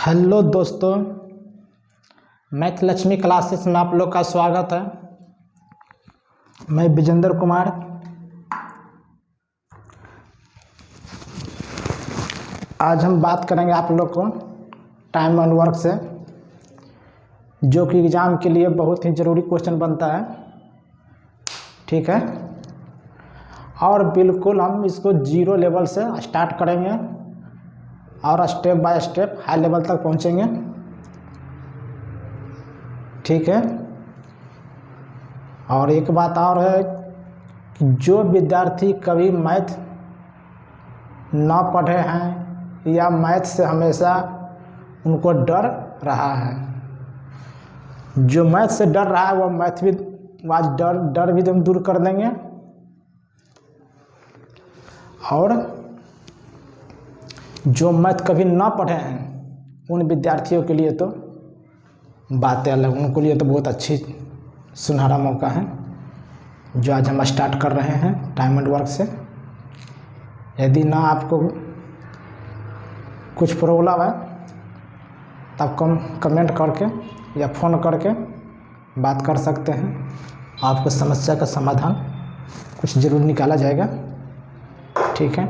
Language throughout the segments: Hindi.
हेलो दोस्तों, मैथ लक्ष्मी क्लासेस में आप लोग का स्वागत है। मैं विजेंद्र कुमार। आज हम बात करेंगे आप लोग को टाइम एंड वर्क से, जो कि एग्ज़ाम के लिए बहुत ही ज़रूरी क्वेश्चन बनता है। ठीक है, और बिल्कुल हम इसको जीरो लेवल से स्टार्ट करेंगे और step by step high level तक पहुंचेंगे। ठीक है, और एक बात और है कि जो विद्यार्थी कभी मैथ ना पढ़े हैं या मैथ से हमेशा उनको डर रहा है, जो मैथ से डर रहा है वो मैथ भी आज डर भी हम दूर कर देंगे। और जो मैथ कभी ना पढ़े हैं उन विद्यार्थियों के लिए तो बातें अलग, उनके लिए तो बहुत अच्छी सुनहरा मौका है जो आज हम स्टार्ट कर रहे हैं टाइम एंड वर्क से। यदि ना आपको कुछ प्रॉब्लम है तब कमेंट करके या फ़ोन करके बात कर सकते हैं, आपको समस्या का समाधान कुछ ज़रूर निकाला जाएगा। ठीक है,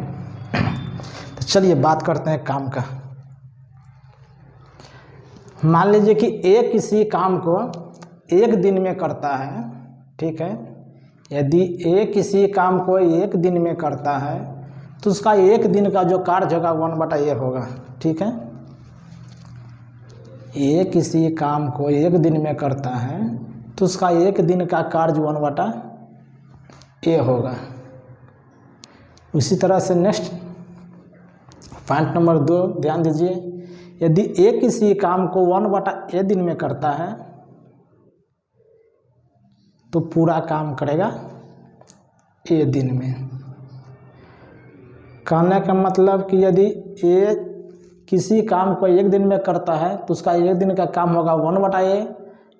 तो चलिए बात करते हैं काम का। मान लीजिए कि एक किसी काम को एक दिन में करता है। ठीक है, यदि एक किसी काम को एक दिन में करता है तो उसका एक दिन का जो कार्य होगा 1/a होगा। ठीक है, एक किसी काम को एक दिन में करता है तो उसका एक दिन का कार्य 1/a होगा। उसी तरह से नेक्स्ट पॉइंट नंबर 2 ध्यान दीजिए, यदि एक किसी काम को 1/a दिन में करता है तो पूरा काम करेगा a दिन में। कहने का मतलब कि यदि a किसी काम को एक दिन में करता है तो उसका एक दिन का काम होगा 1/a।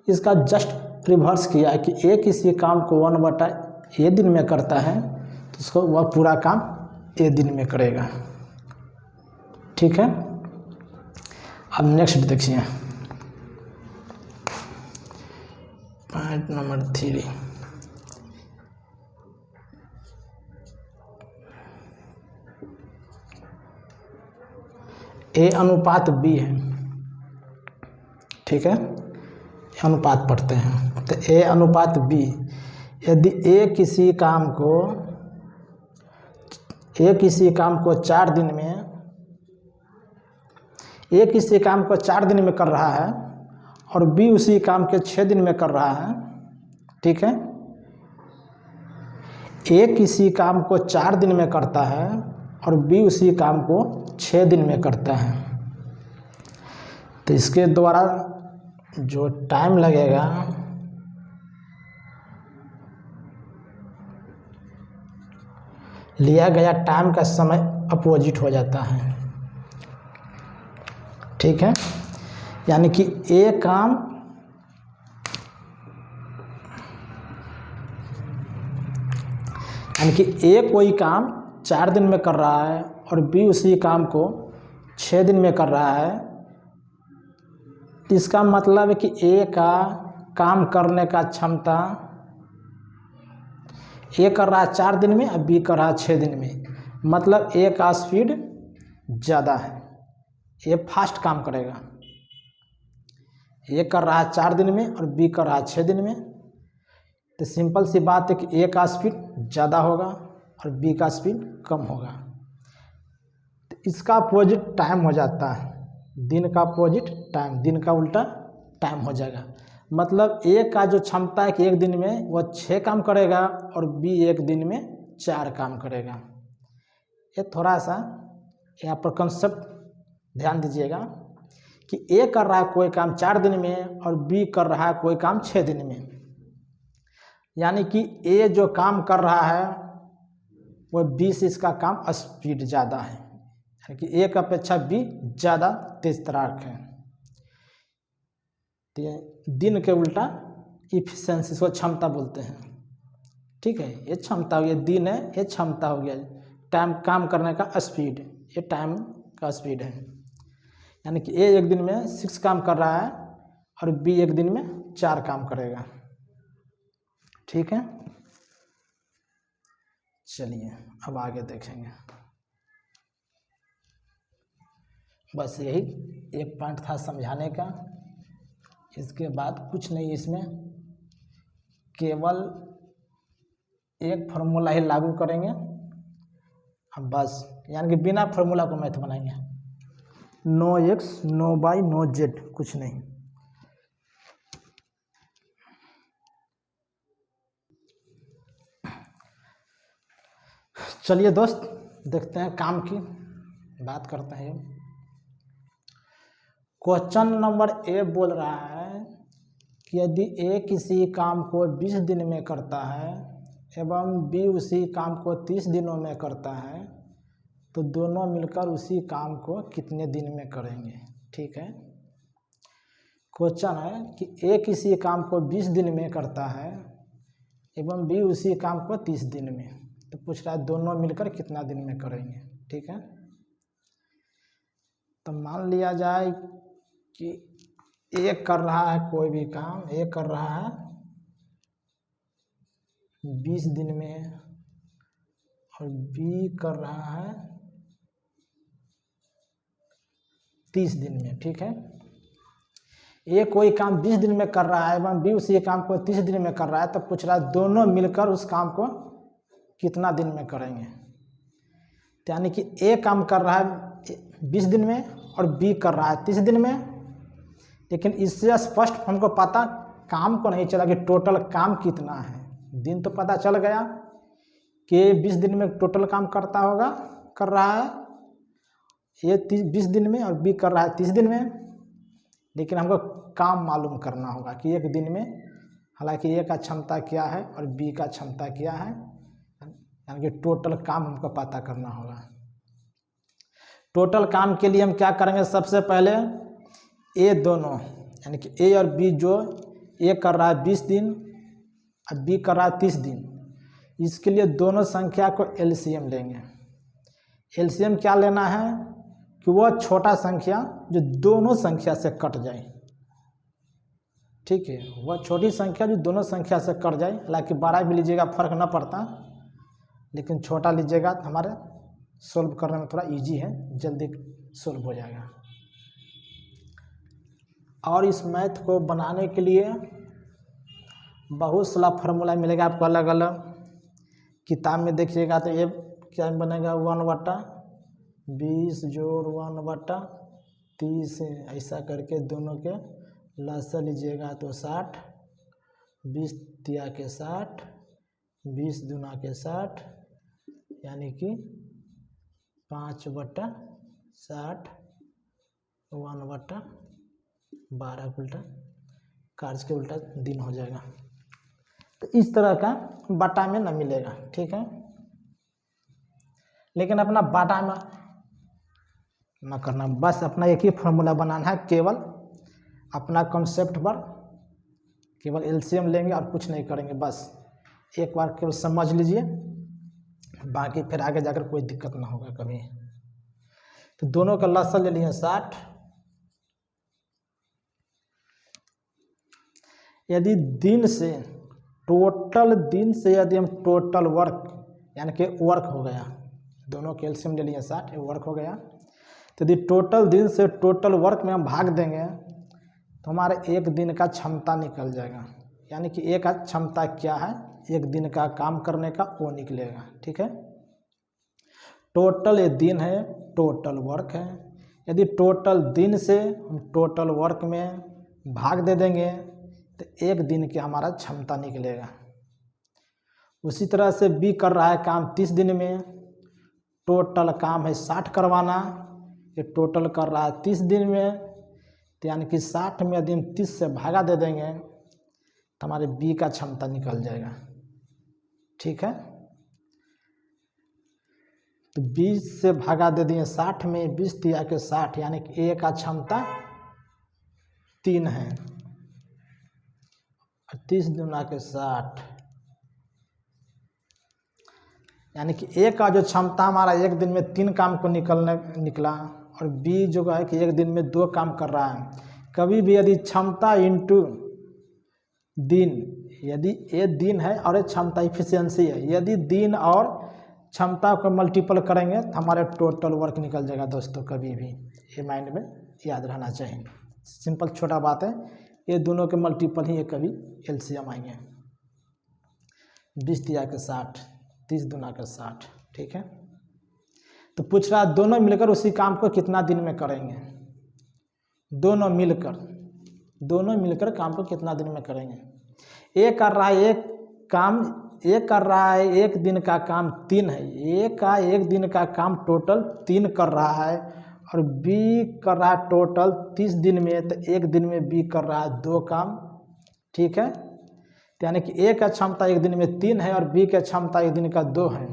इसका जस्ट रिवर्स किया है कि a किसी काम को 1/a दिन में करता है तो उसको वह पूरा काम a दिन में करेगा। ठीक है, अब नेक्स्ट देखिए पॉइंट नंबर 3। A अनुपात B है। ठीक है, अनुपात पढ़ते हैं तो A अनुपात B, यदि A किसी काम को 4 दिन में A किसी काम को 4 दिन में कर रहा है और B उसी काम के 6 दिन में कर रहा है। ठीक है, A किसी काम को 4 दिन में करता है और B उसी काम को 6 दिन में करता है, तो इसके द्वारा जो टाइम लगेगा लिया गया टाइम का समय अपोजिट हो जाता है। ठीक है, यानी कि A कोई काम 4 दिन में कर रहा है और B उसी काम को 6 दिन में कर रहा है। इसका मतलब है कि A का काम करने का क्षमता A कर रहा है 4 दिन में और B कर रहा है 6 दिन में, मतलब A का स्पीड ज़्यादा है, A फास्ट काम करेगा। A कर रहा है 4 दिन में और B कर रहा है 6 दिन में, तो सिंपल सी बात है कि A का स्पीड ज़्यादा होगा और B का स्पीड कम होगा। तो इसका अपोजिट टाइम हो जाता है, दिन का अपोजिट टाइम, दिन का उल्टा टाइम हो जाएगा। मतलब A का जो क्षमता है कि एक दिन में वह 6 काम करेगा और B एक दिन में 4 काम करेगा। ये थोड़ा सा यहाँ पर कंसेप्ट ध्यान दीजिएगा कि A कर रहा है कोई काम 4 दिन में और B कर रहा है कोई काम 6 दिन में, यानी कि A जो काम कर रहा है वह B से इसका काम स्पीड ज़्यादा है, यानी कि A की अपेक्षा B ज़्यादा तेज तरार है। तो दिन के उल्टा इफिशिएंसी, इसको क्षमता बोलते हैं। ठीक है, ये क्षमता हो गया, दिन है ये क्षमता हो गया, टाइम काम करने का स्पीड, ये टाइम का स्पीड है। यानी कि ए एक दिन में 6 काम कर रहा है और बी एक दिन में 4 काम करेगा। ठीक है, चलिए अब आगे देखेंगे। बस यही एक पॉइंट था समझाने का। इसके बाद कुछ नहीं, इसमें केवल एक फार्मूला ही लागू करेंगे अब बस, यानी कि बिना फार्मूला को मैथ बनाएंगे। No X no Y no Z, कुछ नहीं। चलिए दोस्त, देखते हैं काम की बात करते हैं। क्वेश्चन नंबर ए बोल रहा है कि यदि ए किसी काम को 20 दिन में करता है एवं बी उसी काम को 30 दिनों में करता है तो दोनों मिलकर उसी काम को कितने दिन में करेंगे। ठीक है, क्वेश्चन है कि ए किसी काम को 20 दिन में करता है एवं बी उसी काम को 30 दिन में, तो पूछ रहा है दोनों मिलकर कितना दिन में करेंगे। ठीक है, तो मान लिया जाए कि ए कर रहा है कोई भी काम, ए कर रहा है 20 दिन में और बी कर रहा है 30 दिन में। ठीक है, ए कोई काम 20 दिन में कर रहा है एवं बी उसी काम को 30 दिन में कर रहा है, तो पूछ रहा है दोनों मिलकर उस काम को कितना दिन में करेंगे। यानी कि ए काम कर रहा है 20 दिन में और बी कर रहा है 30 दिन में, लेकिन इससे स्पष्ट हमको पता काम को नहीं चला कि टोटल काम कितना है। दिन तो पता चल गया कि 20 दिन में टोटल काम करता होगा, कर रहा है ये 20 दिन में और बी कर रहा है 30 दिन में, लेकिन हमको काम मालूम करना होगा कि एक दिन में, हालांकि ए का क्षमता क्या है और बी का क्षमता क्या है, यानी कि टोटल काम हमको पता करना होगा। टोटल काम के लिए हम क्या करेंगे, सबसे पहले ए दोनों, यानी कि ए और बी, जो ए कर रहा है 20 दिन और बी कर रहा है 30 दिन, इसके लिए दोनों संख्या को एलसीएम लेंगे। एलसीएम क्या लेना है कि वह छोटा संख्या जो दोनों संख्या से कट जाए। ठीक है, वह छोटी संख्या जो दोनों संख्या से कट जाए, हालांकि 12 भी लीजिएगा फर्क न पड़ता, लेकिन छोटा लीजिएगा तो हमारे सोल्व करने में थोड़ा इजी है, जल्दी सोल्व हो जाएगा। और इस मैथ को बनाने के लिए बहुत सारा फार्मूला मिलेगा आपको अलग अलग। किताब में देखिएगा तो ये क्या बनेगा, 1/20 जोड़ 1/30, ऐसा करके दोनों के लसा लीजिएगा तो 60, 20 तिया के 60, 20 दूना के 60, यानी कि 5/60, 1/12 उल्टा कार्य के उल्टा दिन हो जाएगा। तो इस तरह का बाटा में न मिलेगा। ठीक है, लेकिन अपना बाटा में न करना, बस अपना एक ही फॉर्मूला बनाना है, केवल अपना कॉन्सेप्ट पर केवल एलसीएम लेंगे और कुछ नहीं करेंगे। बस एक बार केवल समझ लीजिए, बाकी फिर आगे जाकर कोई दिक्कत ना होगा कभी। तो दोनों का लसन ले लिए 60। यदि दिन से, टोटल दिन से यदि हम टोटल वर्क, यानी कि वर्क हो गया, दोनों के एलसीएम ले लिए 60, वर्क हो गया, तो यदि टोटल दिन से टोटल वर्क में हम भाग देंगे तो हमारे एक दिन का क्षमता निकल जाएगा। यानी कि एक क्षमता क्या है, एक दिन का काम करने का, वो निकलेगा। ठीक है, टोटल ये दिन है, टोटल वर्क है। यदि टोटल दिन से हम टोटल वर्क में भाग दे देंगे तो एक दिन की हमारा क्षमता निकलेगा। उसी तरह से बी कर रहा है काम 30 दिन में, टोटल काम है 60 करवाना, ये टोटल कर रहा है 30 दिन में, तो यानी कि 60 में यदि हम 30 से भागा दे देंगे तो हमारे बी का क्षमता निकल जाएगा। ठीक है, तो 20 से भागा दे दिए 60 में, 20 तिया के 60, यानी कि ए का क्षमता 3 है, 30 दूना के 60, यानी कि ए का जो क्षमता हमारा एक दिन में 3 काम को निकला और बी जो है कि एक दिन में 2 काम कर रहा है। कभी भी यदि क्षमता इंटू दिन, यदि ये दिन है और ये क्षमता इफिशियंसी है, यदि दिन और क्षमता को मल्टीपल करेंगे तो हमारे टोटल वर्क निकल जाएगा दोस्तों। कभी भी ये माइंड में याद रहना चाहिए। सिंपल छोटा बात है, ये दोनों के मल्टीपल ही कभी एलसीएम आएंगे। 20 दिया के 60, 30 दूना के 60, ठीक है। तो पूछ रहा दोनों मिलकर उसी काम को कितना दिन में करेंगे। दोनों मिलकर काम को कितना दिन में करेंगे। एक कर रहा है एक काम, एक कर रहा है एक दिन का काम 3 है, एक दिन का काम टोटल 3 कर रहा है, और बी कर रहा है टोटल 30 दिन में, तो एक दिन में बी कर रहा है 2 काम, ठीक है। यानी कि ए का क्षमता एक दिन में 3 है और बी का क्षमता एक दिन का 2 है।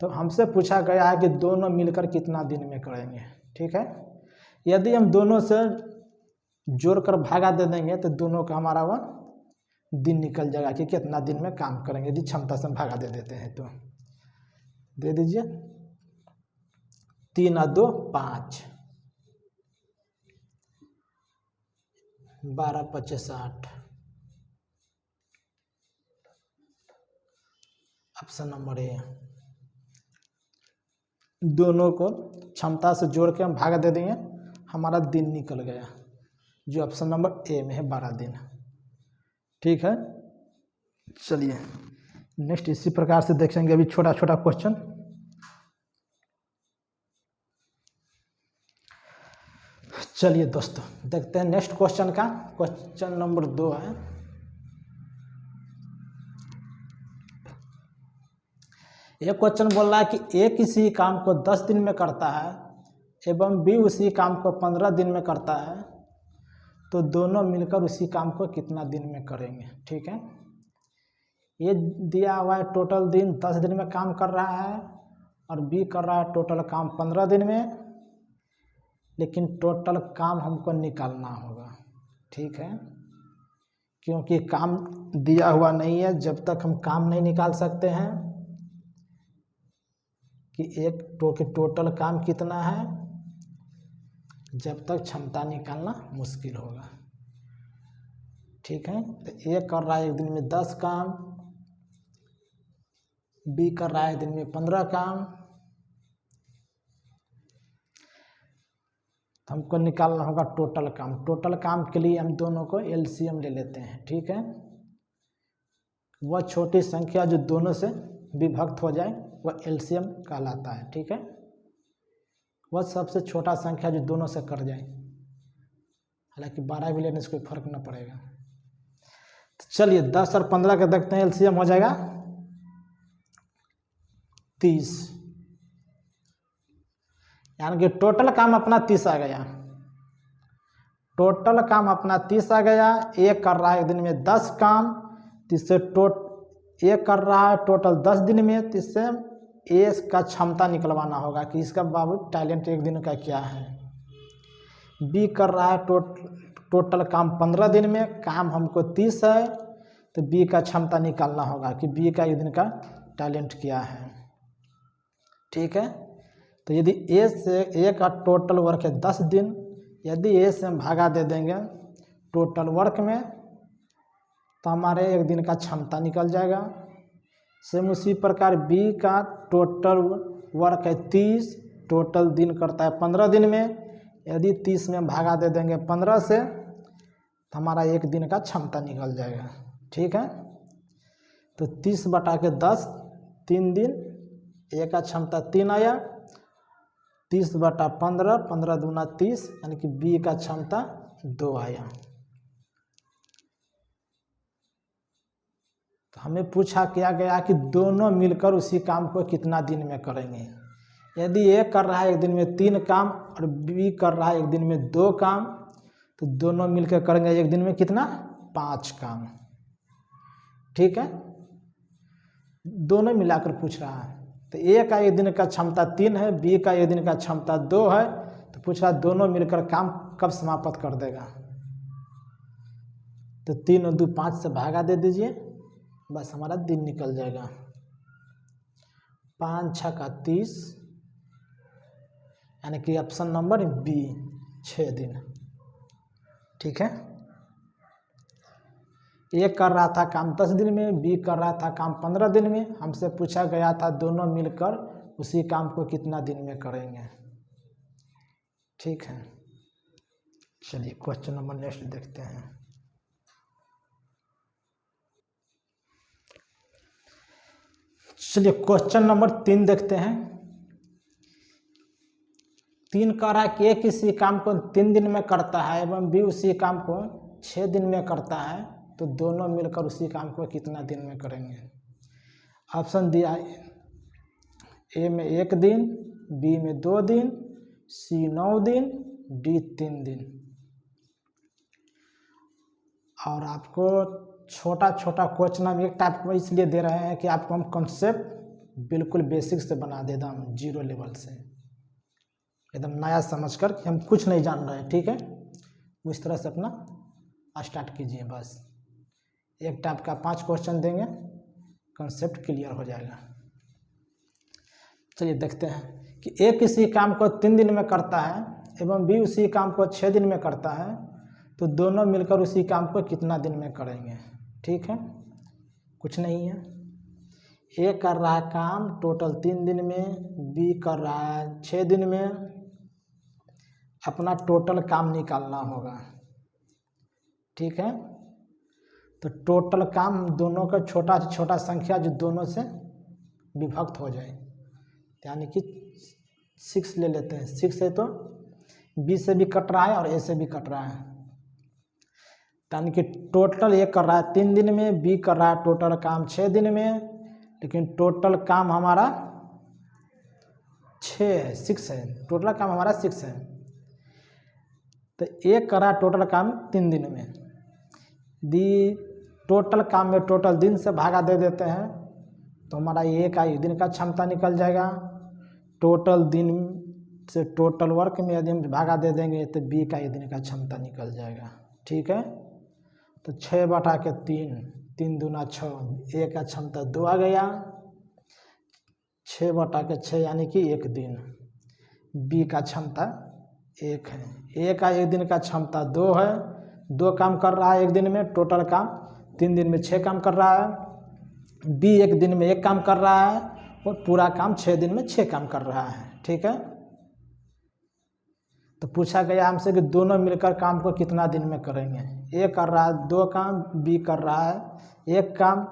तो हमसे पूछा गया है कि दोनों मिलकर कितना दिन में करेंगे, ठीक है। यदि हम दोनों से जोड़कर भागा दे देंगे तो दोनों का हमारा वह दिन निकल जाएगा कि कितना दिन में काम करेंगे। यदि क्षमता से भागा दे देते हैं तो दे दीजिए, 3 और 2 5, 12 25 60। ऑप्शन नंबर ए, दोनों को क्षमता से जोड़ के हम भागा दे देंगे, हमारा दिन निकल गया, जो ऑप्शन नंबर ए में है 12 दिन, ठीक है। चलिए नेक्स्ट इसी प्रकार से देखेंगे अभी छोटा छोटा क्वेश्चन। चलिए दोस्तों देखते हैं नेक्स्ट क्वेश्चन का। क्वेश्चन नंबर 2 है, यह क्वेश्चन बोल रहा है कि ए किसी काम को 10 दिन में करता है एवं बी उसी काम को 15 दिन में करता है, तो दोनों मिलकर उसी काम को कितना दिन में करेंगे, ठीक है। ये दिया हुआ है टोटल दिन 10 दिन में काम कर रहा है और बी कर रहा है टोटल काम 15 दिन में, लेकिन टोटल काम हमको निकालना होगा, ठीक है। क्योंकि काम दिया हुआ नहीं है, जब तक हम काम नहीं निकाल सकते हैं कि एक टोटल काम कितना है, जब तक क्षमता निकालना मुश्किल होगा, ठीक है। तो ए कर रहा है एक दिन में 10 काम, बी कर रहा है एक दिन में 15 काम, तो हमको निकालना होगा टोटल काम। टोटल काम के लिए हम दोनों को एलसीएम ले लेते हैं, ठीक है। वह छोटी संख्या जो दोनों से विभक्त हो जाए वह एलसीएम कहलाता है, ठीक है। वह सबसे छोटा संख्या जो दोनों से कट जाए, हालांकि 12 भी लेने से कोई फर्क न पड़ेगा। तो चलिए 10 और 15 का देखते हैं, एलसीएम हो जाएगा 30, यानी कि टोटल काम अपना 30 आ गया। टोटल काम अपना 30 आ गया। एक कर रहा है एक दिन में 10 काम, जिससे एक कर रहा है टोटल 10 दिन में, जिससे ए का क्षमता निकलवाना होगा कि इसका बाबू टैलेंट एक दिन का क्या है। बी कर रहा है टोटल काम 15 दिन में, काम हमको 30 है, तो बी का क्षमता निकालना होगा कि बी का एक दिन का टैलेंट क्या है, ठीक है। तो यदि ए का टोटल वर्क है 10 दिन, यदि ए से हम भागा दे देंगे टोटल वर्क में, तो हमारे एक दिन का क्षमता निकल जाएगा। सेम उसी प्रकार बी का टोटल वर्क है 30, टोटल दिन करता है 15 दिन में, यदि 30 में भागा दे देंगे 15 से, तो हमारा एक दिन का क्षमता निकल जाएगा, ठीक है। तो 30/10 3 दिन, ए का क्षमता 3 आया, 30/15, 15 दूना 30, यानी कि बी का क्षमता 2 आया। तो हमें पूछा किया गया कि दोनों मिलकर उसी काम को कितना दिन में करेंगे। यदि ए कर रहा है एक दिन में 3 काम और बी कर रहा है एक दिन में 2 काम, तो दोनों मिलकर करेंगे एक दिन में कितना, 5 काम, ठीक है। दोनों मिलाकर पूछ रहा है, तो ए का एक दिन का क्षमता 3 है, बी का एक दिन का क्षमता 2 है, तो पूछ रहा दोनों मिलकर काम कब समाप्त कर देगा। तो 3 और 2 5 से भागा दे दीजिए, बस हमारा दिन निकल जाएगा। 5 6 का 30, यानी कि ऑप्शन नंबर बी 6 दिन। ठीक है, ए कर रहा था काम 10 दिन में, बी कर रहा था काम 15 दिन में। हमसे पूछा गया था दोनों मिलकर उसी काम को कितना दिन में करेंगे। ठीक है, चलिए क्वेश्चन नंबर नेक्स्ट देखते हैं। चलिए क्वेश्चन नंबर 3 देखते हैं। 3 कह रहा है कि ए किसी काम को 3 दिन में करता है एवं बी उसी काम को 6 दिन में करता है, तो दोनों मिलकर उसी काम को कितना दिन में करेंगे। ऑप्शन दिया है, ए में 1 दिन, बी में 2 दिन, सी 9 दिन, डी 3 दिन। और आपको छोटा छोटा क्वेश्चन हम एक टाइप में इसलिए दे रहे हैं कि आपको हम कॉन्सेप्ट बिल्कुल बेसिक से बना दे हम 0 लेवल से, एकदम नया समझकर कि हम कुछ नहीं जान रहे हैं। ठीक है, उस तरह से अपना स्टार्ट कीजिए। बस एक टाइप का 5 क्वेश्चन देंगे, कॉन्सेप्ट क्लियर हो जाएगा। चलिए देखते हैं कि ए किसी काम को 3 दिन में करता है एवं बी उसी काम को 6 दिन में करता है, तो दोनों मिलकर उसी काम को कितना दिन में करेंगे। ठीक है, कुछ नहीं है। ए कर रहा है काम टोटल 3 दिन में, बी कर रहा है 6 दिन में। अपना टोटल काम निकालना होगा। ठीक है, तो टोटल काम दोनों का छोटा से छोटा संख्या जो दोनों से विभक्त हो जाए, यानी कि 6 ले लेते हैं। 6 है तो बी से भी कट रहा है और ए से भी कट रहा है, यानी कि टोटल ए कर रहा है 3 दिन में, बी कर रहा है टोटल काम 6 दिन में, लेकिन टोटल काम हमारा 6 है, टोटल काम हमारा 6 है। तो ए कर रहा है टोटल काम 3 दिन में, दी टोटल काम में टोटल दिन से भागा दे देते हैं, तो हमारा ए का एक दिन का क्षमता निकल जाएगा। टोटल दिन से टोटल वर्क में यदि हम भागा दे देंगे तो बी का एक दिन का क्षमता निकल जाएगा। ठीक है, तो 6/3, 3 दूना 6, ए का क्षमता 2 आ गया। 6/6 यानी कि 1 दिन। बी का क्षमता 1 है। ए का एक दिन का क्षमता 2 है, 2 काम कर रहा है एक दिन में। टोटल काम 3 दिन में 6 काम कर रहा है। बी एक दिन में 1 काम कर रहा है और पूरा काम 6 दिन में 6 काम कर रहा है। ठीक है, तो पूछा गया हमसे कि दोनों मिलकर काम को कितना दिन में करेंगे। ए कर रहा है 2 काम, बी कर रहा है 1 काम।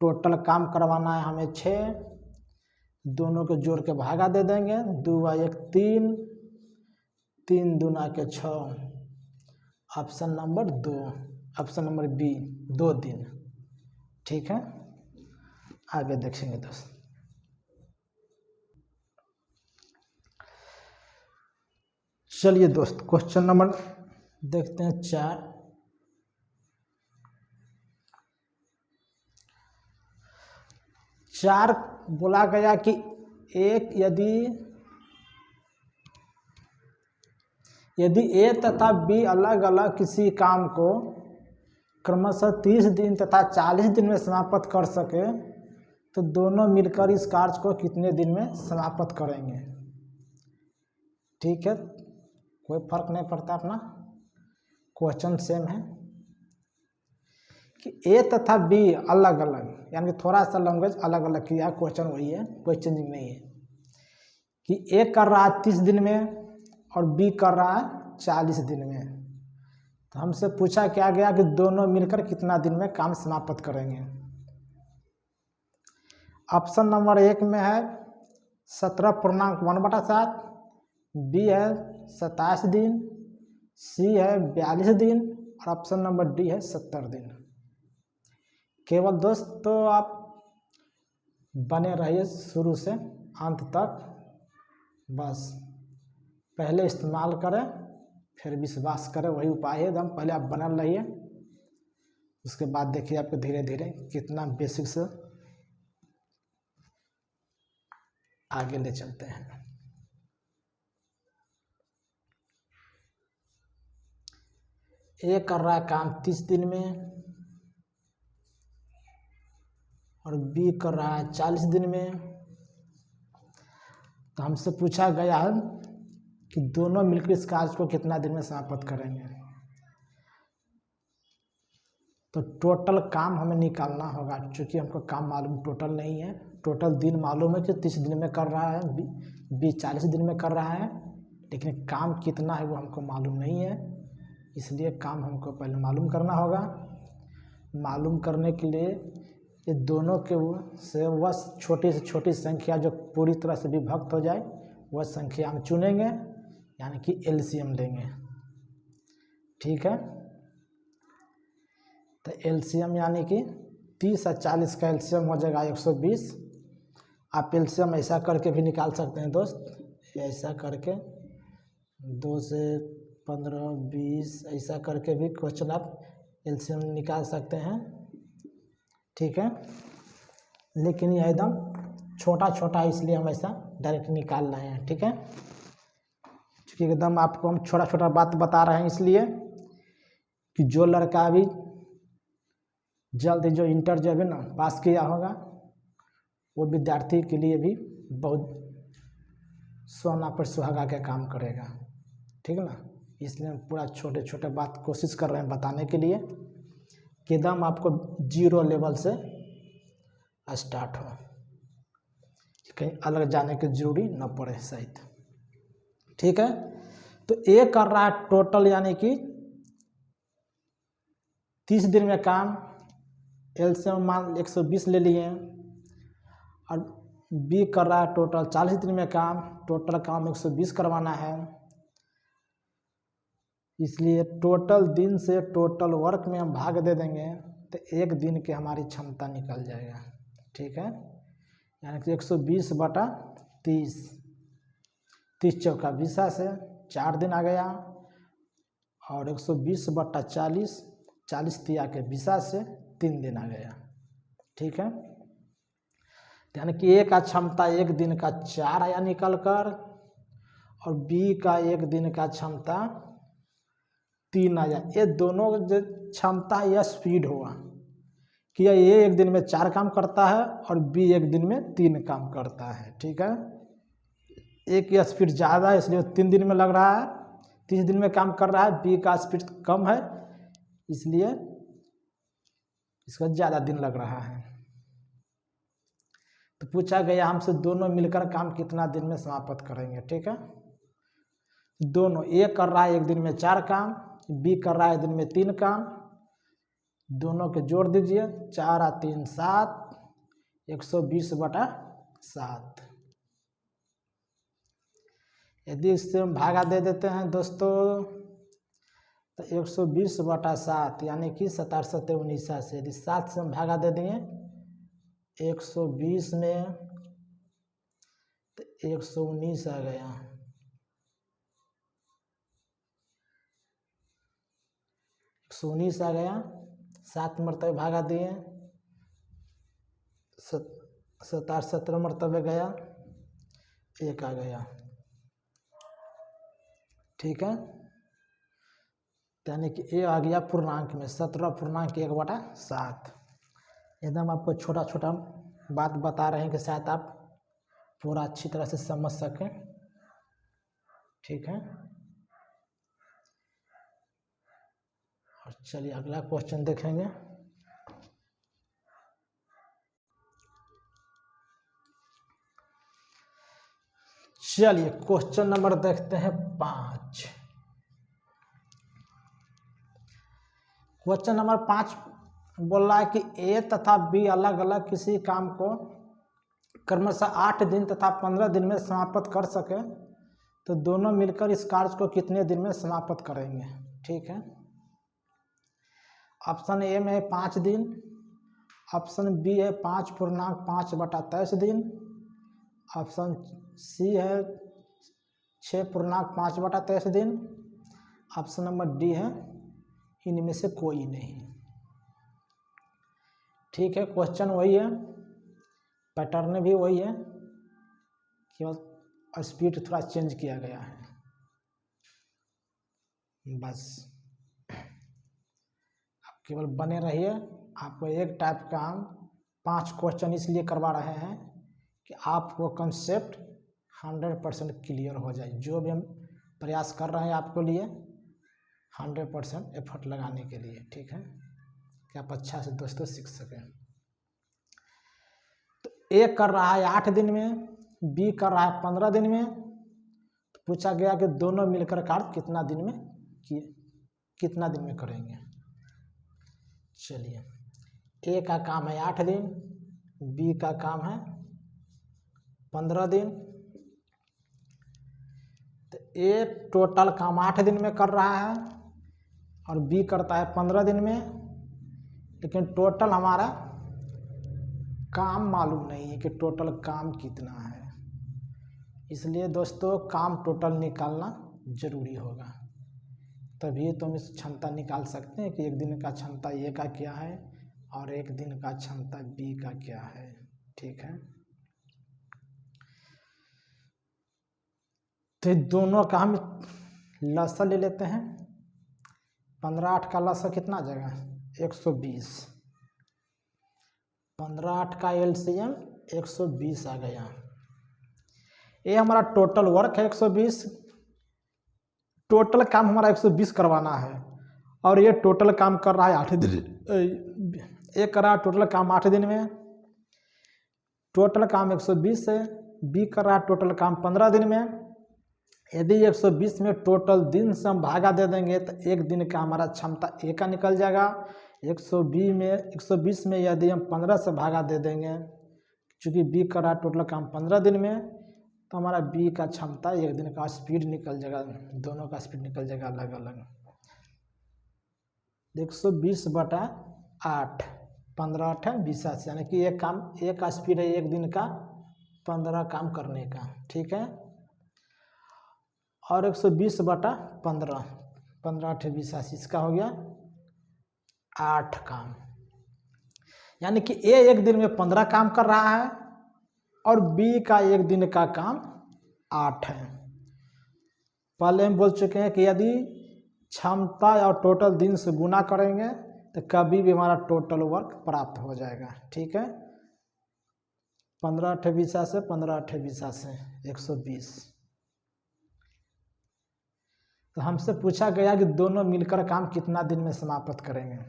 टोटल काम करवाना है हमें 6, दोनों को जोड़ के भागा दे देंगे। 2 × 1 3, 3 दूना के 6। Option number 2, option number B 2 दिन। ठीक है, आगे देखेंगे दोस्त। चलिए दोस्त क्वेश्चन नंबर देखते हैं 4। बोला गया कि एक यदि ए तथा बी अलग अलग किसी काम को क्रमशः 30 दिन तथा 40 दिन में समाप्त कर सके, तो दोनों मिलकर इस कार्य को कितने दिन में समाप्त करेंगे। ठीक है, कोई फर्क नहीं पड़ता, अपना क्वेश्चन सेम है कि ए तथा बी अलग अलग, यानी थोड़ा सा लैंग्वेज अलग अलग किया, क्वेश्चन वही है, कोई चेंजिंग नहीं है। कि ए कर रहा है 30 दिन में और बी कर रहा है 40 दिन में, तो हमसे पूछा क्या गया कि दोनों मिलकर कितना दिन में काम समाप्त करेंगे। ऑप्शन नंबर 1 में है 17.1/7, बी है 27 दिन, सी है 42 दिन और ऑप्शन नंबर डी है 70 दिन। केवल दोस्तों आप बने रहिए शुरू से अंत तक, बस पहले इस्तेमाल करें फिर विश्वास करें, वही उपाय है एकदम। पहले आप बनल रहिए, उसके बाद देखिए आपको धीरे धीरे कितना बेसिक से आगे ले चलते हैं। ए कर रहा है काम 30 दिन में और बी कर रहा है 40 दिन में, तो हमसे पूछा गया है कि दोनों मिलकर इस कार्य को कितना दिन में समाप्त करेंगे। तो टोटल काम हमें निकालना होगा, क्योंकि हमको काम मालूम टोटल नहीं है। टोटल दिन मालूम है कि 30 दिन में कर रहा है, 40 दिन में कर रहा है, लेकिन काम कितना है वो हमको मालूम नहीं है। इसलिए काम हमको पहले मालूम करना होगा। मालूम करने के लिए ये दोनों के से वह छोटी से छोटी संख्या जो पूरी तरह से विभक्त हो जाए वह संख्या हम चुनेंगे, यानी कि एलसीएम लेंगे। ठीक है, तो एलसीएम यानी कि 30 और 40 का एलसीएम हो जाएगा 120। आप एलसीएम ऐसा करके भी निकाल सकते हैं दोस्त, ऐसा करके 2 से 15, 20 ऐसा करके भी क्वेश्चन आप एलसीएम निकाल सकते हैं। ठीक है, लेकिन यह एकदम छोटा छोटा इसलिए हम ऐसा डायरेक्ट निकाल रहे हैं। ठीक है, क्योंकि एकदम आपको हम छोटा छोटा बात बता रहे हैं, इसलिए कि जो लड़का भी जल्द जो इंटर जो है ना पास किया होगा वो विद्यार्थी के लिए भी बहुत सोना पर सुहागा का काम करेगा। ठीक है ना, इसलिए हम पूरा छोटे छोटे बात कोशिश कर रहे हैं बताने के लिए कि एकदम आपको 0 लेवल से स्टार्ट हो, कहीं अलग जाने की जरूरी न पड़े शायद। ठीक है, तो ये कर रहा है टोटल यानी कि 30 दिन में काम, एलसीएम मान 120 ले लिए, और बी कर रहा है टोटल 40 दिन में काम, टोटल काम 120 करवाना है। इसलिए टोटल दिन से टोटल वर्क में हम भाग दे देंगे तो 1 दिन की हमारी क्षमता निकल जाएगा। ठीक है, यानी कि 120/30, 30 चौका 20 से 4 दिन आ गया, और 120/40, 40 तिया के 20 से 3 दिन आ गया। ठीक है, यानी कि ए का क्षमता 1 दिन का 4 आया निकल कर, और बी का 1 दिन का क्षमता 3 आया। ये दोनों जो क्षमता यह स्पीड हुआ कि ये 1 दिन में 4 काम करता है और बी 1 दिन में 3 काम करता है। ठीक है, एक की स्पीड ज़्यादा है इसलिए 3 दिन में लग रहा है, 30 दिन में काम कर रहा है। बी का स्पीड कम है इसलिए इसका ज़्यादा दिन लग रहा है। तो पूछा गया हमसे दोनों मिलकर काम कितना दिन में समाप्त करेंगे। ठीक है, दोनों, ए कर रहा है 1 दिन में 4 काम, बी कर रहा है 1 दिन में 3 काम, दोनों के जोड़ दीजिए, 4 और 3 7, 120/7। यदि इससे हम भागा दे देते हैं दोस्तों तो 120/7 यानी कि 17 7 19 से, यदि 7 से हम भागा दे दिए 120 में तो 119 आ गया, 119 आ गया, 7 मरतबे भागा दिए, 17 17 मरतबे गया, 1 आ गया। ठीक है, यानी कि ए आ गया पूर्णांक में 17.1/7। एकदम आपको छोटा छोटा बात बता रहे हैं कि शायद आप पूरा अच्छी तरह से समझ सकें। ठीक है, और चलिए अगला क्वेश्चन देखेंगे। चलिए क्वेश्चन नंबर देखते हैं 5। क्वेश्चन नंबर 5 बोल रहा है कि ए तथा बी अलग अलग किसी काम को क्रमशः 8 दिन तथा 15 दिन में समाप्त कर सके तो दोनों मिलकर इस कार्य को कितने दिन में समाप्त करेंगे। ठीक है, ऑप्शन ए में है 5 दिन, ऑप्शन बी है 5.5/23 दिन, ऑप्शन सी है 6.5/23 दिन, ऑप्शन नंबर डी है इनमें से कोई नहीं। ठीक है, क्वेश्चन वही है, पैटर्न भी वही है, केवल स्पीड थोड़ा चेंज किया गया है बस। आप केवल बने रहिए, आपको एक टाइप का हम 5 क्वेश्चन इसलिए करवा रहे हैं कि आपको कंसेप्ट 100% क्लियर हो जाए। जो भी हम प्रयास कर रहे हैं आपको लिए 100% एफर्ट लगाने के लिए, ठीक है, कि आप अच्छा से दोस्तों सीख सकें। तो ए कर रहा है 8 दिन में, बी कर रहा है 15 दिन में। तो पूछा गया कि दोनों मिलकर कार्य कितना दिन में करेंगे। चलिए, ए का काम है 8 दिन, बी का काम है 15 दिन। तो ए टोटल काम 8 दिन में कर रहा है और बी करता है 15 दिन में, लेकिन टोटल हमारा काम मालूम नहीं है कि टोटल काम कितना है। इसलिए दोस्तों काम टोटल निकालना जरूरी होगा, तभी तो हम इस क्षमता निकाल सकते हैं कि एक दिन का क्षमता ए का क्या है और एक दिन का क्षमता बी का क्या है, ठीक है। तो दोनों का हम लसा ले लेते हैं। 15/8 का लसा कितना आ जाएगा 120। 15/8 का एलसीएम 120 आ गया। ये हमारा टोटल वर्क है 120, टोटल काम हमारा 120 करवाना है और ये टोटल काम कर रहा है 8 दिन। एक कर रहा है टोटल काम 8 दिन में, टोटल काम 120 है। बी कर रहा है टोटल काम 15 दिन में। यदि 120 में टोटल दिन से हम भागा दे देंगे तो एक दिन का हमारा क्षमता ए का निकल जाएगा। 120 में यदि हम 15 से भागा दे देंगे, चूँकि बी कर रहा है टोटल काम 15 दिन में, तो हमारा बी का क्षमता एक दिन का स्पीड निकल जाएगा, दोनों का स्पीड निकल जाएगा अलग अलग। 120/8, 15/8 है 20, यानी कि एक काम एक का स्पीड है एक दिन का 15 काम करने का, ठीक है। और 120/15, 15/8 20, इसका हो गया 8 काम। यानी कि ए एक दिन में 15 काम कर रहा है और बी का एक दिन का काम 8 है। पहले हम बोल चुके हैं कि यदि क्षमता और टोटल दिन से गुना करेंगे तो कभी भी हमारा टोटल वर्क प्राप्त हो जाएगा, ठीक है। 15/8 20 से 15/8 20 से 120। तो हमसे पूछा गया कि दोनों मिलकर काम कितना दिन में समाप्त करेंगे।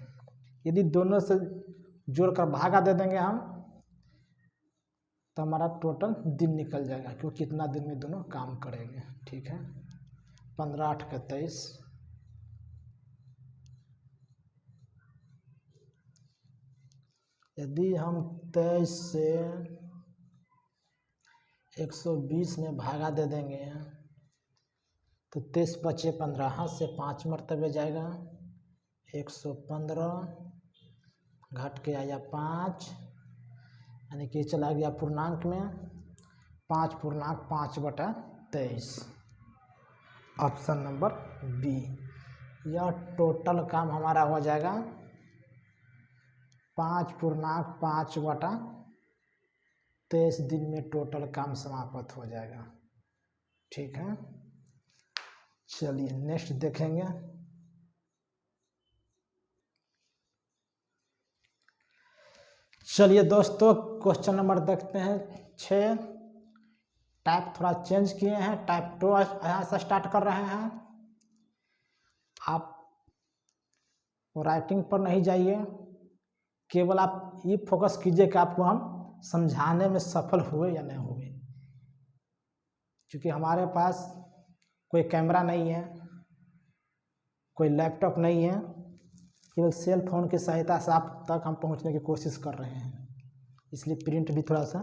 यदि दोनों से जोड़कर भागा दे देंगे हम तो हमारा टोटल दिन निकल जाएगा, क्योंकि कितना दिन में दोनों काम करेंगे, ठीक है। 15/8 का 23, यदि हम 23 से 120 में भागा दे देंगे तो 23 बचे 15, हाथ से 5 मरतबे जाएगा। 115 घट के आया 5, यानी कि चला गया पूर्णांक में 5/5/23, ऑप्शन नंबर बी। यह टोटल काम हमारा हो जाएगा 5/5/23 दिन में टोटल काम समाप्त हो जाएगा, ठीक है। चलिए नेक्स्ट देखेंगे। चलिए दोस्तों क्वेश्चन नंबर देखते हैं 6। टाइप थोड़ा चेंज किए हैं, टाइप 2 यहाँ से स्टार्ट कर रहे हैं। आप राइटिंग पर नहीं जाइए, केवल आप ये फोकस कीजिए कि आपको हम समझाने में सफल हुए या नहीं हुए। क्योंकि हमारे पास कोई कैमरा नहीं है, कोई लैपटॉप नहीं है, केवल सेल फोन की सहायता से आप तक हम पहुंचने की कोशिश कर रहे हैं। इसलिए प्रिंट भी थोड़ा सा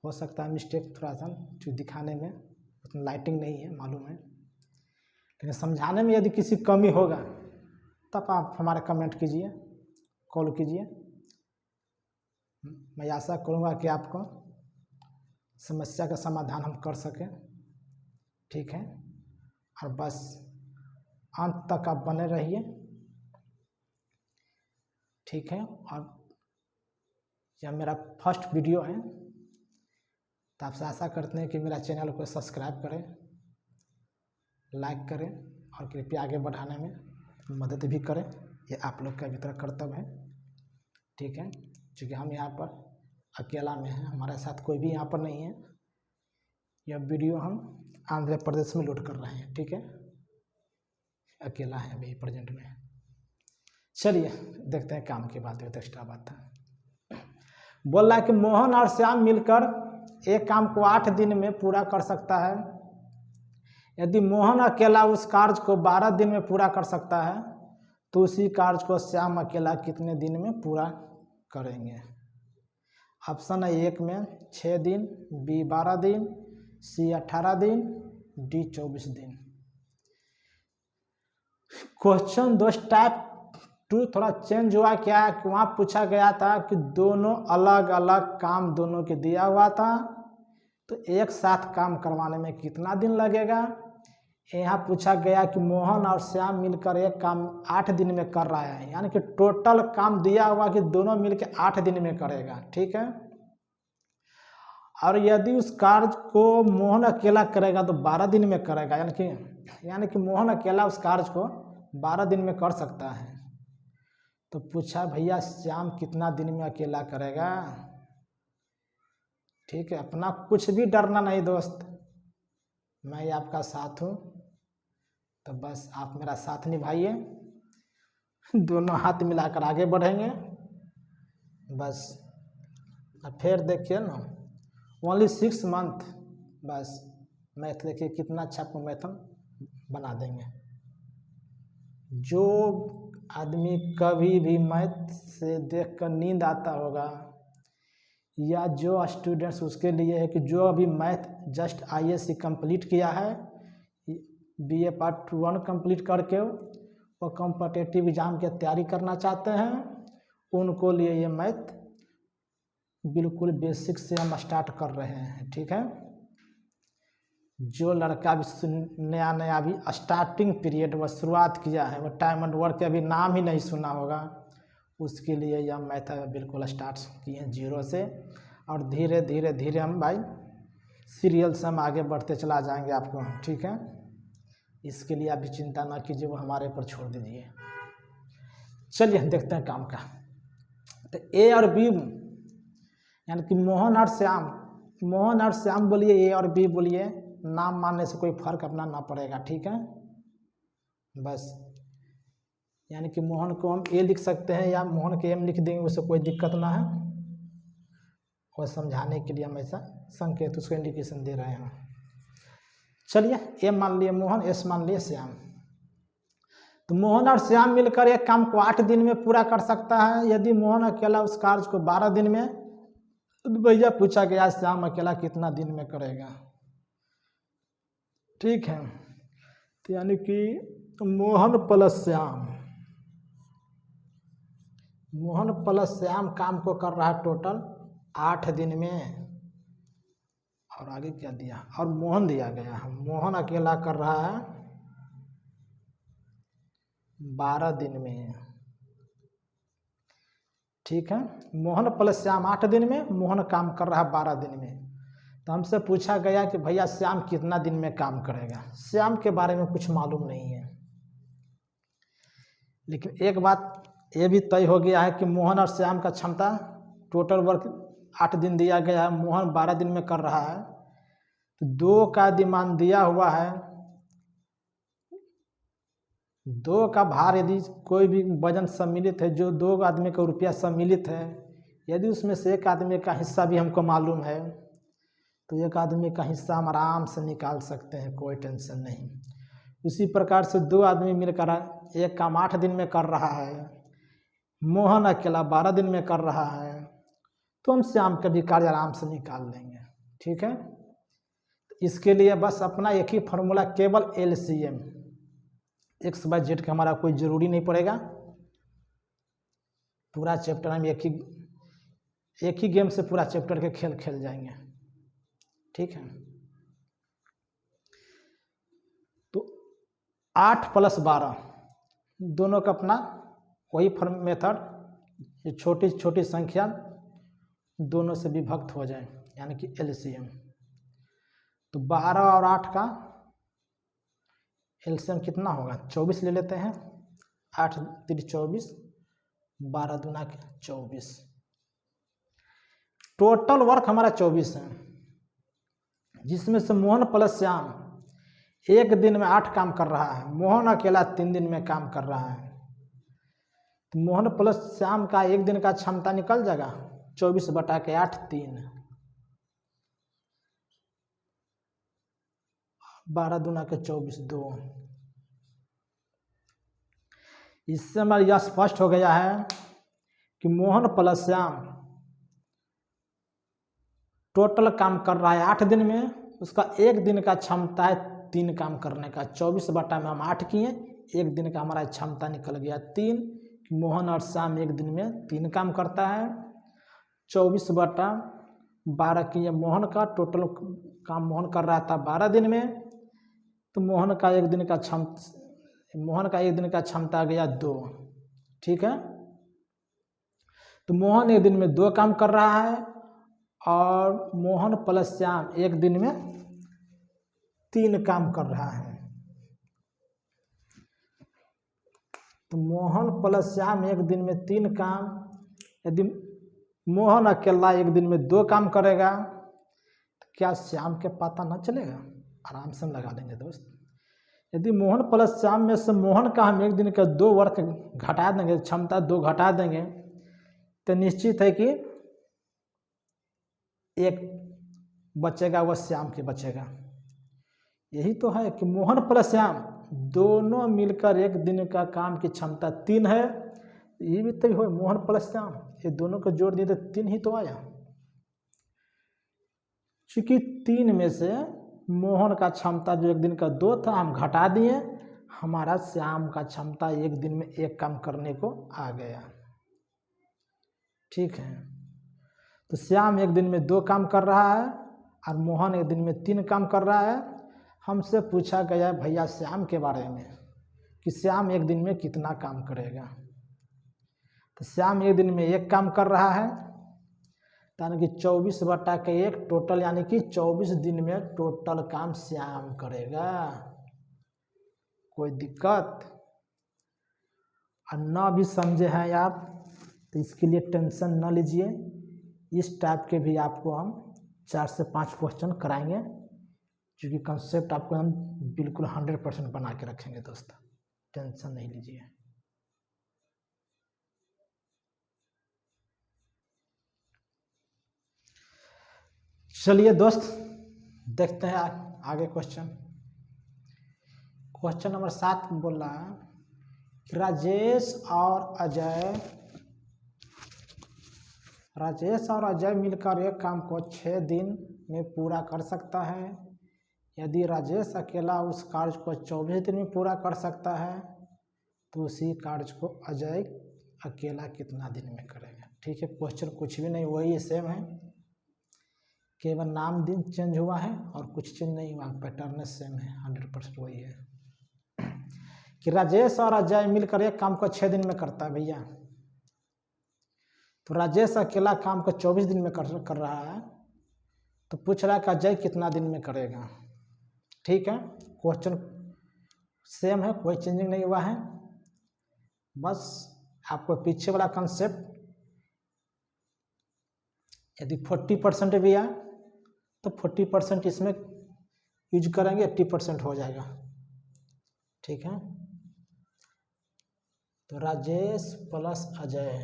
हो सकता है मिस्टेक, थोड़ा सा जो दिखाने में उतना लाइटिंग नहीं है मालूम है, लेकिन समझाने में यदि किसी कमी होगा तब आप हमारे कमेंट कीजिए, कॉल कीजिए। मैं आशा करूँगा कि आपको समस्या का समाधान हम कर सकें, ठीक है। और बस अंत तक आप बने रहिए, ठीक है। और यह मेरा फर्स्ट वीडियो है, तो आपसे आशा करते हैं कि मेरा चैनल को सब्सक्राइब करें, लाइक करें और कृपया आगे बढ़ाने में मदद भी करें। ये आप लोग का भी तरह कर्तव्य है, ठीक है। क्योंकि हम यहाँ पर अकेला में हैं, हमारे साथ कोई भी यहाँ पर नहीं है। यह वीडियो हम आंध्र प्रदेश में लूट कर रहे हैं, ठीक है, अकेला है अभी प्रेजेंट में। चलिए देखते हैं काम की बात, तो एक्स्ट्रा बात है। बोल रहा है कि मोहन और श्याम मिलकर एक काम को 8 दिन में पूरा कर सकता है। यदि मोहन अकेला उस कार्य को 12 दिन में पूरा कर सकता है तो उसी कार्य को श्याम अकेला कितने दिन में पूरा करेंगे? ऑप्शन है 1 में 6 दिन, बी 12 दिन, सी 18 दिन, डी 24 दिन। क्वेश्चन दोस्त टाइप 2 थोड़ा चेंज हुआ, क्या है कि वहाँ पूछा गया था कि दोनों अलग अलग काम दोनों के दिया हुआ था, तो एक साथ काम करवाने में कितना दिन लगेगा। यहाँ पूछा गया कि मोहन और श्याम मिलकर एक काम 8 दिन में कर रहा है, यानी कि टोटल काम दिया हुआ कि दोनों मिलकर 8 दिन में करेगा, ठीक है। और यदि उस कार्य को मोहन अकेला करेगा तो 12 दिन में करेगा, यानी कि मोहन अकेला उस कार्य को 12 दिन में कर सकता है। तो पूछा भैया श्याम कितना दिन में अकेला करेगा? ठीक है, अपना कुछ भी डरना नहीं दोस्त, मैं आपका साथ हूँ, तो बस आप मेरा साथ निभाइए, दोनों हाथ मिलाकर आगे बढ़ेंगे बस। फिर देखिए ना, ओनली 6 मंथ, बस मैथ देखिए कितना अच्छा आपको मैथम बना देंगे। जो आदमी कभी भी मैथ से देखकर नींद आता होगा, या जो स्टूडेंट्स उसके लिए है कि जो अभी मैथ जस्ट ISC कंप्लीट किया है, BA पार्ट 1 कंप्लीट करके वो कॉम्पिटिटिव एग्जाम की तैयारी करना चाहते हैं, उनको लिए ये मैथ बिल्कुल बेसिक से हम स्टार्ट कर रहे हैं, ठीक है। जो लड़का भी नया नया अभी स्टार्टिंग पीरियड वो शुरुआत किया है, वो टाइम एंड वर्क के अभी नाम ही नहीं सुना होगा, उसके लिए यह मैथ बिल्कुल स्टार्ट किए हैं 0 से, और धीरे धीरे धीरे हम भाई सीरियल से हम आगे बढ़ते चला जाएंगे आपको, ठीक है। इसके लिए अभी चिंता ना कीजिए, वो हमारे ऊपर छोड़ दीजिए। चलिए देखते हैं काम का। तो A और B यानी कि मोहन और श्याम बोलिए, A और B बोलिए, नाम मानने से कोई फर्क अपना ना पड़ेगा, ठीक है। बस यानी कि मोहन को हम A लिख सकते हैं या मोहन के M लिख देंगे, उससे कोई दिक्कत ना है, और समझाने के लिए हम ऐसा संकेत उसको इंडिकेशन दे रहे हैं। चलिए A मान लिए मोहन, S मान लिए श्याम। तो मोहन और श्याम मिलकर एक काम को 8 दिन में पूरा कर सकता है। यदि मोहन अकेला उस कार्य को 12 दिन में, तो भैया पूछा गया श्याम अकेला कितना दिन में करेगा, ठीक है। तो यानी कि मोहन प्लस श्याम काम को कर रहा है टोटल 8 दिन में। और आगे क्या दिया, और मोहन दिया गया है, मोहन अकेला कर रहा है 12 दिन में, ठीक है। मोहन प्लस श्याम 8 दिन में, मोहन काम कर रहा है 12 दिन में। तो हमसे पूछा गया कि भैया श्याम कितना दिन में काम करेगा। श्याम के बारे में कुछ मालूम नहीं है, लेकिन एक बात ये भी तय हो गया है कि मोहन और श्याम का क्षमता टोटल वर्क 8 दिन दिया गया है, मोहन 12 दिन में कर रहा है। तो 2 का डिमांड दिया हुआ है, 2 का भार यदि कोई भी वजन सम्मिलित है, जो 2 आदमी का रुपया सम्मिलित है, यदि उसमें से एक आदमी का हिस्सा भी हमको मालूम है, तो एक आदमी का हिस्सा हम आराम से निकाल सकते हैं, कोई टेंशन नहीं। उसी प्रकार से 2 आदमी मिलकर एक काम 8 दिन में कर रहा है, मोहन अकेला 12 दिन में कर रहा है, तो हम श्याम का भी कार्य आराम से निकाल लेंगे, ठीक है। इसके लिए बस अपना एक ही फॉर्मूला, केवल LCM, XYZ का हमारा कोई ज़रूरी नहीं पड़ेगा। पूरा चैप्टर हम एक ही गेम से पूरा चैप्टर के खेल खेल जाएंगे, ठीक है। तो 8 + 12 दोनों का अपना वही मेथड, ये छोटी छोटी संख्या दोनों से विभक्त हो जाए, यानी कि LCM। तो 12 और 8 का LCM कितना होगा, 24 ले लेते हैं। 8 3 24, 12 दूना 24, टोटल वर्क हमारा 24 है, जिसमें से मोहन प्लस श्याम एक दिन में 8 काम कर रहा है, मोहन अकेला 3 दिन में काम कर रहा है, तो मोहन प्लस श्याम का एक दिन का क्षमता निकल जाएगा 24/8 3, 12 दूना के 24 2। इससे हमारा यह स्पष्ट हो गया है कि मोहन प्लस श्याम टोटल काम कर रहा है 8 दिन में, उसका एक दिन का क्षमता है 3 काम करने का। 24 बटा में हम 8 किए, एक दिन का हमारा क्षमता निकल गया 3। मोहन और श्याम एक दिन में 3 काम करता है। 24/12 किए मोहन का, टोटल काम मोहन कर रहा था 12 दिन में, तो मोहन का एक दिन का क्षमता आ गया 2। ठीक है, तो मोहन एक दिन में 2 काम कर रहा है और मोहन प्लस श्याम एक दिन में 3 काम कर रहा है। तो मोहन प्लस श्याम एक दिन में 3 काम, यदि मोहन अकेला एक दिन में 2 काम करेगा तो क्या श्याम के पता न चलेगा? आराम से हम लगा देंगे दोस्त। यदि मोहन प्लस श्याम में से मोहन का हम एक दिन का 2 वर्क घटा देंगे, क्षमता 2 घटा देंगे, तो निश्चित है कि एक बचेगा, वह श्याम के बचेगा। यही तो है कि मोहन प्लस श्याम दोनों मिलकर एक दिन का काम की क्षमता 3 है। ये भी तो हो, मोहन प्लस श्याम ये दोनों को जोड़ दिए तो 3 ही तो आया। चूंकि 3 में से मोहन का क्षमता जो एक दिन का 2 था हम घटा दिए, हमारा श्याम का क्षमता एक दिन में 1 काम करने को आ गया। ठीक है, तो श्याम एक दिन में 2 काम कर रहा है और मोहन एक दिन में 3 काम कर रहा है। हमसे पूछा गया भैया श्याम के बारे में कि श्याम एक दिन में कितना काम करेगा, तो श्याम एक दिन में 1 काम कर रहा है, यानी कि 24/1 टोटल, यानी कि 24 दिन में टोटल काम श्याम करेगा। कोई दिक्कत और ना भी समझे हैं आप तो इसके लिए टेंशन न लीजिए। इस टाइप के भी आपको हम 4 से 5 क्वेश्चन कराएंगे, क्योंकि कंसेप्ट आपको हम बिल्कुल 100% बना के रखेंगे दोस्त, टेंशन नहीं लीजिए। चलिए दोस्त देखते हैं आगे क्वेश्चन नंबर 7 बोल रहा है कि राजेश और अजय मिलकर एक काम को 6 दिन में पूरा कर सकता है। यदि राजेश अकेला उस कार्य को 24 दिन में पूरा कर सकता है तो उसी कार्य को अजय अकेला कितना दिन में करेगा। ठीक है, क्वेश्चन कुछ भी नहीं, वही सेम है, केवल नाम दिन चेंज हुआ है और कुछ चेंज नहीं हुआ, पैटर्न सेम है, 100% वही है कि राजेश और अजय मिलकर एक काम को 6 दिन में करता है भैया। तो राजेश अकेला काम को 24 दिन में कर रहा है, तो पूछ रहा है कि अजय कितना दिन में करेगा। ठीक है, क्वेश्चन सेम है, कोई चेंजिंग नहीं हुआ है, बस आपको पीछे वाला कंसेप्ट यदि 40% भी आए तो 40% इसमें यूज करेंगे, 80% हो जाएगा। ठीक है, तो राजेश प्लस अजय,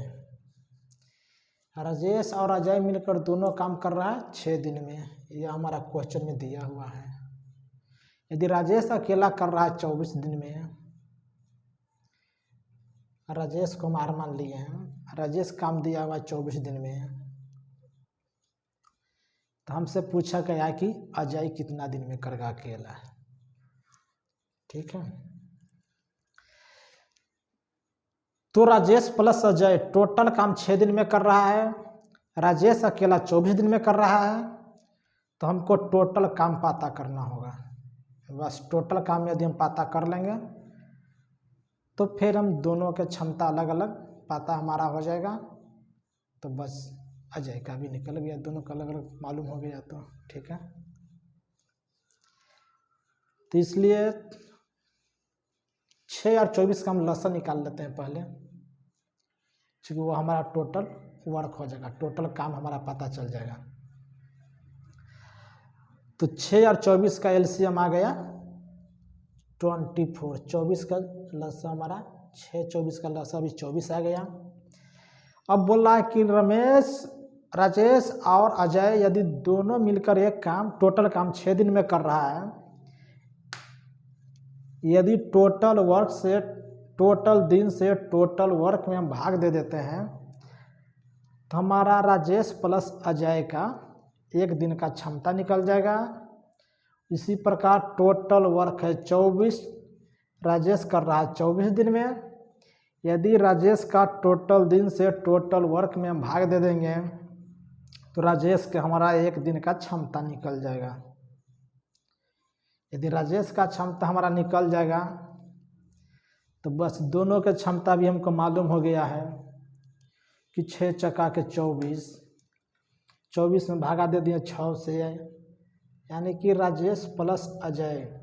राजेश और अजय मिलकर दोनों काम कर रहा है 6 दिन में, यह हमारा क्वेश्चन में दिया हुआ है। यदि राजेश अकेला कर रहा है 24 दिन में, राजेश को मार मान लिए हैं, राजेश काम दिया हुआ है 24 दिन में, तो हमसे पूछा गया कि अजय कितना दिन में करेगा अकेला। ठीक है, तो राजेश प्लस अजय टोटल काम 6 दिन में कर रहा है, राजेश अकेला 24 दिन में कर रहा है, तो हमको टोटल काम पता करना होगा। बस टोटल काम यदि हम पता कर लेंगे तो फिर हम दोनों के क्षमता अलग अलग पता हमारा हो जाएगा, तो बस अजय का भी निकल गया, दोनों का अलग अलग मालूम हो गया। तो ठीक है, तो इसलिए 6 और 24 का हम लसन निकाल लेते हैं पहले, क्योंकि वो हमारा टोटल वर्क हो जाएगा, टोटल काम हमारा पता चल जाएगा। तो 6 और 24 का एलसीएम आ गया 24, 24 का लसा हमारा 6, 24 का लसा अभी 24 आ गया। अब बोल रहा है कि रमेश, राजेश और अजय यदि दोनों मिलकर एक काम, टोटल काम 6 दिन में कर रहा है, यदि टोटल वर्क से, टोटल दिन से टोटल वर्क में हम भाग दे देते हैं तो हमारा राजेश प्लस अजय का एक दिन का क्षमता निकल जाएगा। इसी प्रकार टोटल वर्क है 24, राजेश कर रहा है 24 दिन में। यदि राजेश का टोटल दिन से टोटल वर्क में हम भाग दे देंगे तो राजेश के हमारा एक दिन का क्षमता निकल जाएगा। यदि राजेश का क्षमता हमारा निकल जाएगा तो बस दोनों के क्षमता भी हमको मालूम हो गया है कि 6 चक्का के 24, 24 में भागा दे दिए 6 से, यानी कि राजेश प्लस अजय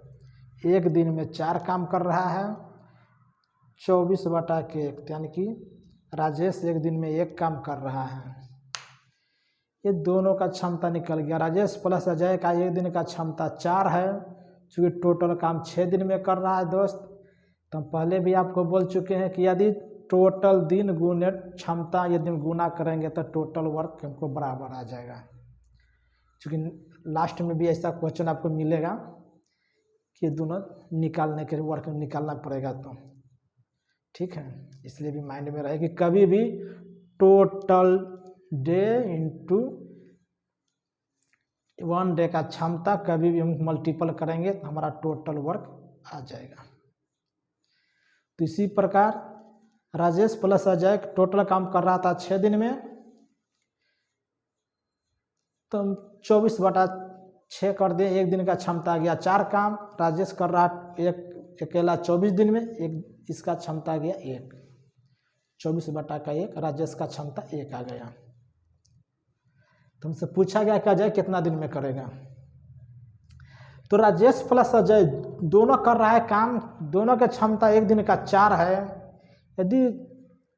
एक दिन में 4 काम कर रहा है, 24/1, यानी कि राजेश एक दिन में 1 काम कर रहा है। ये दोनों का क्षमता निकल गया। राजेश प्लस अजय का एक दिन का क्षमता 4 है, चूँकि टोटल काम 6 दिन में कर रहा है दोस्त। तो हम पहले भी आपको बोल चुके हैं कि यदि टोटल दिन गुने क्षमता यदि हम गुना करेंगे तो टोटल वर्क हमको बराबर आ जाएगा। चूँकि लास्ट में भी ऐसा क्वेश्चन आपको मिलेगा कि दोनों निकालने के वर्क निकालना पड़ेगा, तो ठीक है, इसलिए भी माइंड में रहे कि कभी भी टोटल डे इंटू 1 डे का क्षमता कभी भी हम मल्टीपल करेंगे तो हमारा टोटल वर्क आ जाएगा। तो इसी प्रकार राजेश प्लस अजय टोटल काम कर रहा था 6 दिन में, तो हम 24/6 कर दें, एक दिन का क्षमता आ गया 4 काम। राजेश कर रहा एक अकेला 24 दिन में, एक इसका क्षमता आ गया 1, 24/1 राजेश का क्षमता 1 आ गया। तो हमसे पूछा गया कि अजय कितना दिन में करेगा, तो राजेश प्लस अजय दोनों कर रहा है काम, दोनों का क्षमता एक दिन का 4 है। यदि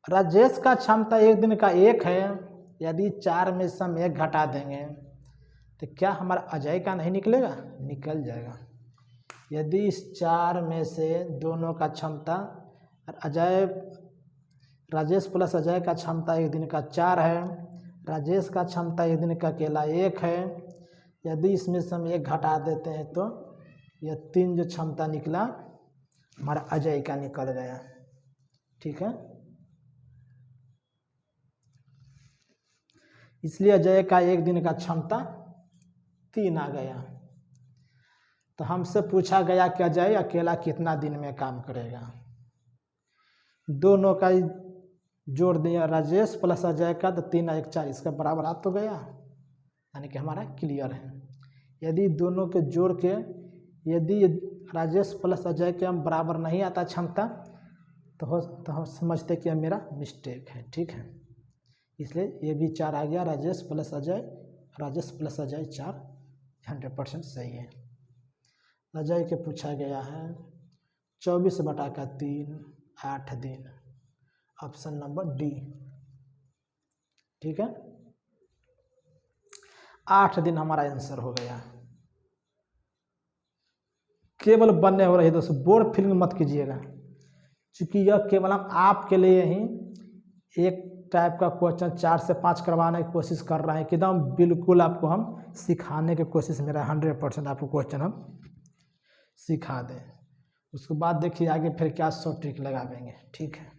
राजेश का क्षमता एक दिन का 1 है, यदि 4 में से हम 1 घटा देंगे तो क्या हमारा अजय का नहीं निकलेगा? निकल जाएगा। यदि इस 4 में से दोनों का क्षमता, अजय राजेश प्लस अजय का क्षमता एक दिन का 4 है, राजेश का क्षमता एक दिन का अकेला 1 है, यदि इसमें से हम 1 घटा देते हैं तो यह 3 जो क्षमता निकला हमारा अजय का निकल गया। ठीक है, इसलिए अजय का एक दिन का क्षमता 3 आ गया। तो हमसे पूछा गया कि अजय अकेला कितना दिन में काम करेगा। दोनों का जोड़ दिया राजेश प्लस अजय का, तो 3 1 4 इसका बराबर आ तो गया, यानी कि हमारा क्लियर है। यदि दोनों के जोड़ के यदि राजेश प्लस अजय के हम बराबर नहीं आता क्षमता तो हम समझते कि मेरा मिस्टेक है। ठीक है, इसलिए ये भी 4 आ गया, राजेश प्लस अजय 4 100% सही है। अजय के पूछा गया है 24/3 8 दिन, ऑप्शन नंबर डी। ठीक है, 8 दिन हमारा आंसर हो गया। केवल बनने हो रही दोस्तों, बोर्ड फिल्म मत कीजिएगा, क्योंकि यह केवल हम आपके लिए ही एक टाइप का क्वेश्चन 4 से 5 करवाने की कोशिश कर रहे हैं कि एकदम बिल्कुल आपको हम सिखाने की कोशिश, मेरा 100% आपको क्वेश्चन हम सिखा दें। उसके बाद देखिए आगे फिर क्या शॉर्ट ट्रिक लगा देंगे। ठीक है,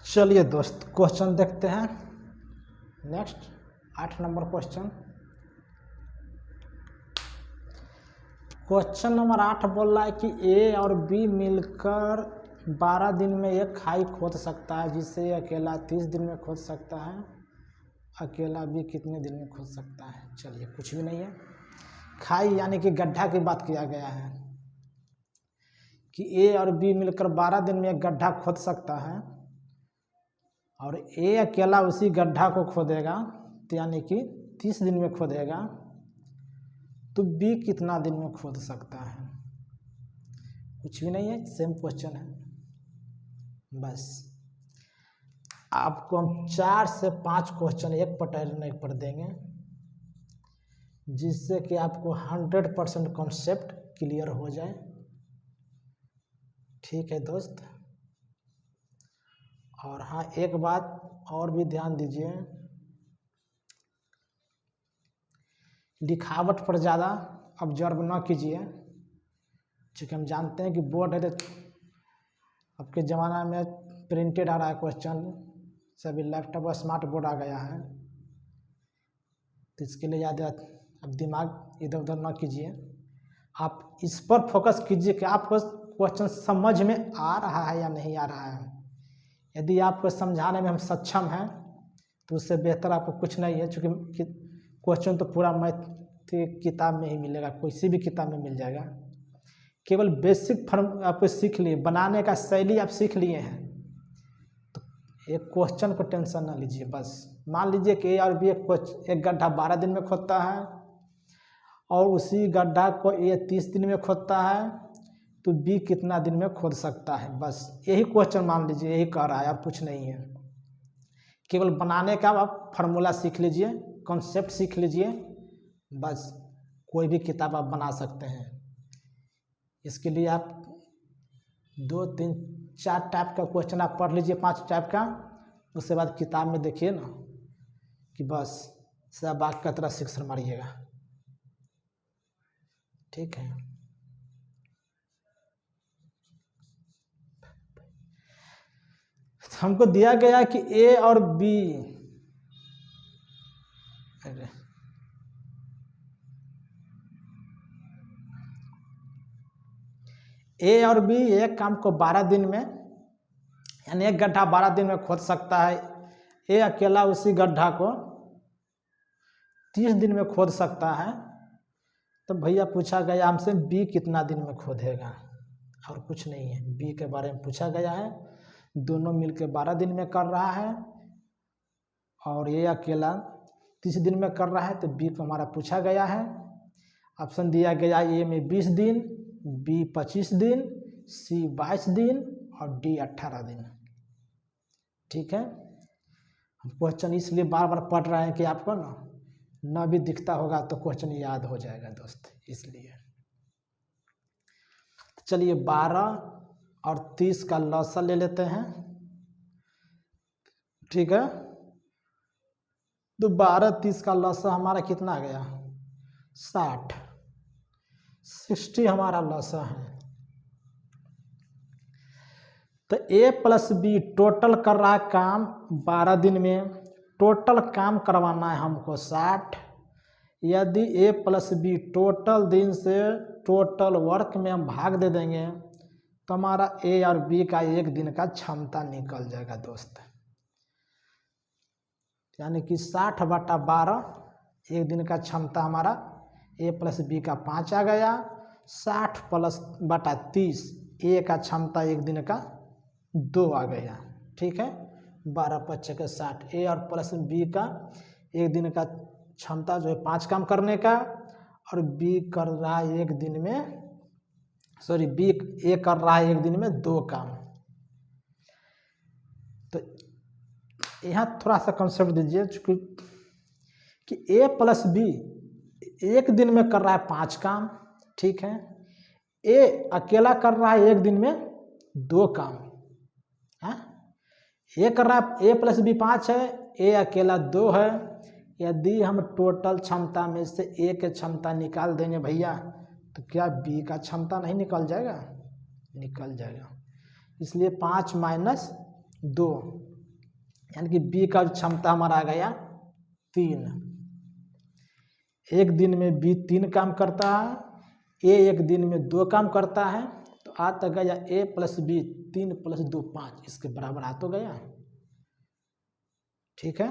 चलिए दोस्त क्वेश्चन देखते हैं। Next 8 number question. Question number 8 बोल रहा है कि ए और बी मिलकर 12 दिन में एक खाई खोद सकता है, जिसे अकेला 30 दिन में खोद सकता है। अकेला बी कितने दिन में खोद सकता है? चलिए कुछ भी नहीं है, खाई यानी कि गड्ढा की बात किया गया है कि ए और बी मिलकर 12 दिन में एक गड्ढा खोद सकता है और ए अकेला उसी गड्ढा को खोदेगा, तो यानी कि 30 दिन में खोदेगा, तो बी कितना दिन में खोद सकता है? कुछ भी नहीं है, सेम क्वेश्चन है। बस आपको हम 4 से 5 क्वेश्चन एक पैटर्न पर देंगे, जिससे कि आपको 100% कॉन्सेप्ट क्लियर हो जाए। ठीक है दोस्त। और हाँ, एक बात और भी ध्यान दीजिए, लिखावट पर ज़्यादा ऑब्जर्व ना कीजिए, क्योंकि हम जानते हैं कि बोर्ड है तो अब के ज़माना में प्रिंटेड आ रहा है क्वेश्चन, सभी लैपटॉप और स्मार्ट बोर्ड आ गया है, तो इसके लिए ज़्यादा अब दिमाग इधर उधर ना कीजिए, आप इस पर फोकस कीजिए कि आपको क्वेश्चन समझ में आ रहा है या नहीं आ रहा है। यदि आपको समझाने में हम सक्षम हैं तो उससे बेहतर आपको कुछ नहीं है, क्योंकि क्वेश्चन तो पूरा मैथ की किताब में ही मिलेगा, किसी भी किताब में मिल जाएगा। केवल बेसिक फॉर्म आपको सीख लिए, बनाने का शैली आप सीख लिए हैं, तो एक क्वेश्चन को टेंशन ना लीजिए। बस मान लीजिए कि ए और बी एक गड्ढा 12 दिन में खोदता है और उसी गड्ढा को ए 30 दिन में खोदता है, तो बी कितना दिन में खोद सकता है। बस यही क्वेश्चन मान लीजिए, यही कह रहा है, अब कुछ नहीं है। केवल बनाने का आप फार्मूला सीख लीजिए, कॉन्सेप्ट सीख लीजिए, बस कोई भी किताब आप बना सकते हैं। इसके लिए आप 2, 3, 4 टाइप का क्वेश्चन आप पढ़ लीजिए, 5 टाइप का, उसके बाद किताब में देखिए ना कि बस सब बाग का तरह शिक्षण मारिएगा। ठीक है। हमको दिया गया कि ए और बी, ए और बी एक काम को 12 दिन में, यानी एक गड्ढा 12 दिन में खोद सकता है। ए अकेला उसी गड्ढा को 30 दिन में खोद सकता है। तो भैया पूछा गया हमसे बी कितना दिन में खोदेगा, और कुछ नहीं है, बी के बारे में पूछा गया है। दोनों मिलकर 12 दिन में कर रहा है और ये अकेला 30 दिन में कर रहा है, तो बी को हमारा पूछा गया है। ऑप्शन दिया गया ए में 20 दिन, बी 25 दिन, सी 22 दिन और डी 18 दिन। ठीक है। हम क्वेश्चन इसलिए बार बार पढ़ रहे हैं कि आपको ना भी दिखता होगा तो क्वेश्चन याद हो जाएगा दोस्त, इसलिए। चलिए 12 और 30 का लॉसा ले लेते हैं। ठीक है। तो 12, 30 का लॉसा हमारा कितना आ गया, 60, 60 हमारा लॉसा है। तो ए प्लस बी टोटल कर रहा है काम 12 दिन में, टोटल काम करवाना है हमको 60। यदि ए प्लस बी टोटल दिन से टोटल वर्क में हम भाग दे देंगे तो हमारा ए और बी का एक दिन का क्षमता निकल जाएगा दोस्त। यानी कि 60/12 एक दिन का क्षमता हमारा ए प्लस बी का 5 आ गया। 60+30 ए का क्षमता एक दिन का 2 आ गया। ठीक है। 12×5=60। ए और प्लस बी का एक दिन का क्षमता जो है 5 काम करने का, और बी कर रहा है एक दिन में, सॉरी बी ए कर रहा है एक दिन में 2 काम। तो यहाँ थोड़ा सा कंसेप्ट दीजिए कि ए प्लस बी एक दिन में कर रहा है 5 काम। ठीक है। ए अकेला कर रहा है एक दिन में 2 काम। ए कर रहा है, ए प्लस बी 5 है, ए अकेला 2 है। यदि हम टोटल क्षमता में से ए की क्षमता निकाल देंगे भैया, तो क्या बी का क्षमता नहीं निकल जाएगा, निकल जाएगा। इसलिए 5 - 2 यानी कि बी का क्षमता हमारा आ गया 3। एक दिन में बी 3 काम करता है, ए एक दिन में 2 काम करता है, तो आता गया ए प्लस बी 3 + 2 5, इसके बराबर आ तो गया। ठीक है।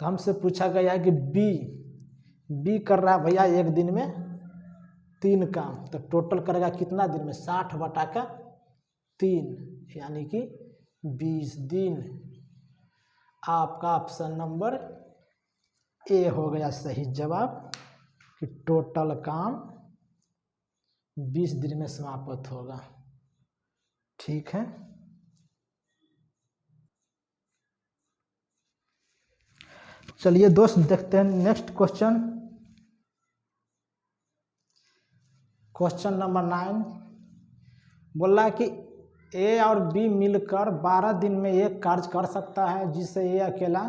तो हमसे पूछा गया है कि बी कर रहा है भैया एक दिन में 3 काम, तो टोटल करेगा कितना दिन में, 60/3 यानी कि 20 दिन। आपका ऑप्शन नंबर ए हो गया सही जवाब, कि टोटल काम 20 दिन में समाप्त होगा। ठीक है। चलिए दोस्त देखते हैं नेक्स्ट क्वेश्चन। क्वेश्चन नंबर 9 बोल रहा है कि ए और बी मिलकर 12 दिन में एक कार्य कर सकता है, जिसे ए अकेला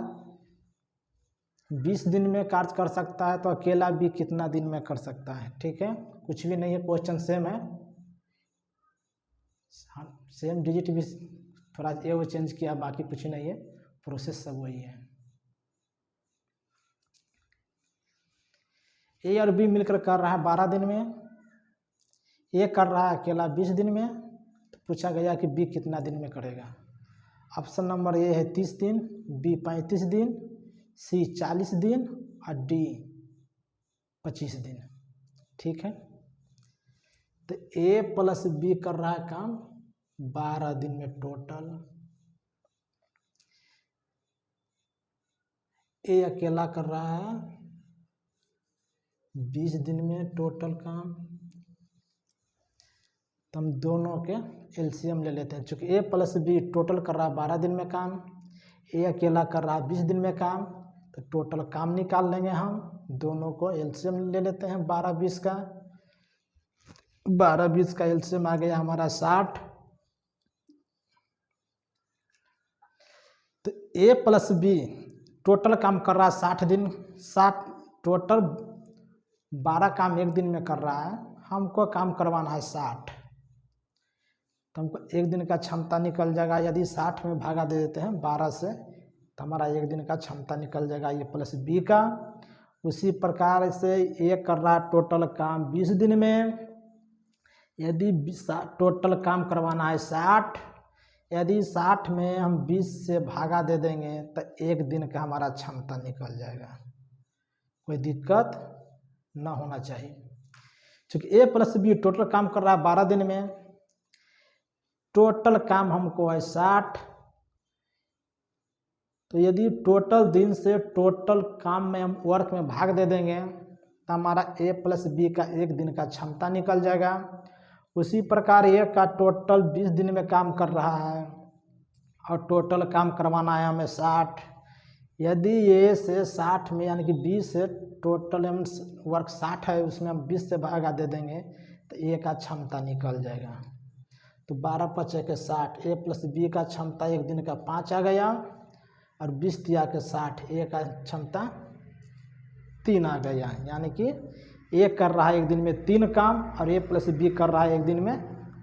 20 दिन में कार्य कर सकता है, तो अकेला बी कितना दिन में कर सकता है। ठीक है, कुछ भी नहीं है, क्वेश्चन सेम है, सेम डिजिट भी थोड़ा ए वो चेंज किया, बाकी कुछ नहीं है, प्रोसेस सब वही है। ए और बी मिलकर कर रहा है 12 दिन में, ए कर रहा है अकेला 20 दिन में, तो पूछा गया कि बी कितना दिन में करेगा। ऑप्शन नंबर ए है 30 दिन, बी 35 दिन, सी 40 दिन और डी 25 दिन। ठीक है, तो ए प्लस बी कर रहा है काम 12 दिन में टोटल, ए अकेला कर रहा है 20 दिन में टोटल काम। तो हम दोनों के एलसीएम ले लेते हैं, चूँकि ए प्लस बी टोटल कर रहा है 12 दिन में काम, ए अकेला कर रहा है 20 दिन में काम, तो टोटल काम निकाल लेंगे हम, दोनों को एलसीएम ले लेते हैं 12-20 का। 12-20 का एलसीएम आ गया हमारा 60। तो ए प्लस बी टोटल काम कर रहा है 60 दिन, 60 टोटल 12 काम एक दिन में कर रहा है, हमको काम करवाना है 60, तो हमको एक दिन का क्षमता निकल जाएगा। यदि 60 में भागा दे देते हैं 12 से, तो हमारा एक दिन का क्षमता निकल जाएगा ये प्लस बी का। उसी प्रकार से ए कर रहा है टोटल काम 20 दिन में, यदि टोटल काम करवाना है 60, यदि 60 में हम 20 से भागा दे देंगे तो एक दिन का हमारा क्षमता निकल जाएगा, कोई दिक्कत ना होना चाहिए। क्योंकि ए प्लस बी टोटल काम कर रहा है 12 दिन में, टोटल काम हमको है 60, तो यदि टोटल दिन से टोटल काम में हम वर्क में भाग दे देंगे तो हमारा ए प्लस बी का एक दिन का क्षमता निकल जाएगा। उसी प्रकार ए का टोटल 20 दिन में काम कर रहा है और टोटल काम करवाना है हमें 60, यदि ए से 60 में यानी कि 20 से टोटल हम वर्क 60 है, उसमें हम 20 से भागा दे देंगे तो ए का क्षमता निकल जाएगा। तो 12×5 = 60, ए प्लस बी का क्षमता एक दिन का 5 आ गया, और 20 दिया के 60, ए का क्षमता 3 आ गया, यानी कि ए कर रहा है एक दिन में 3 काम और ए प्लस बी कर रहा है एक दिन में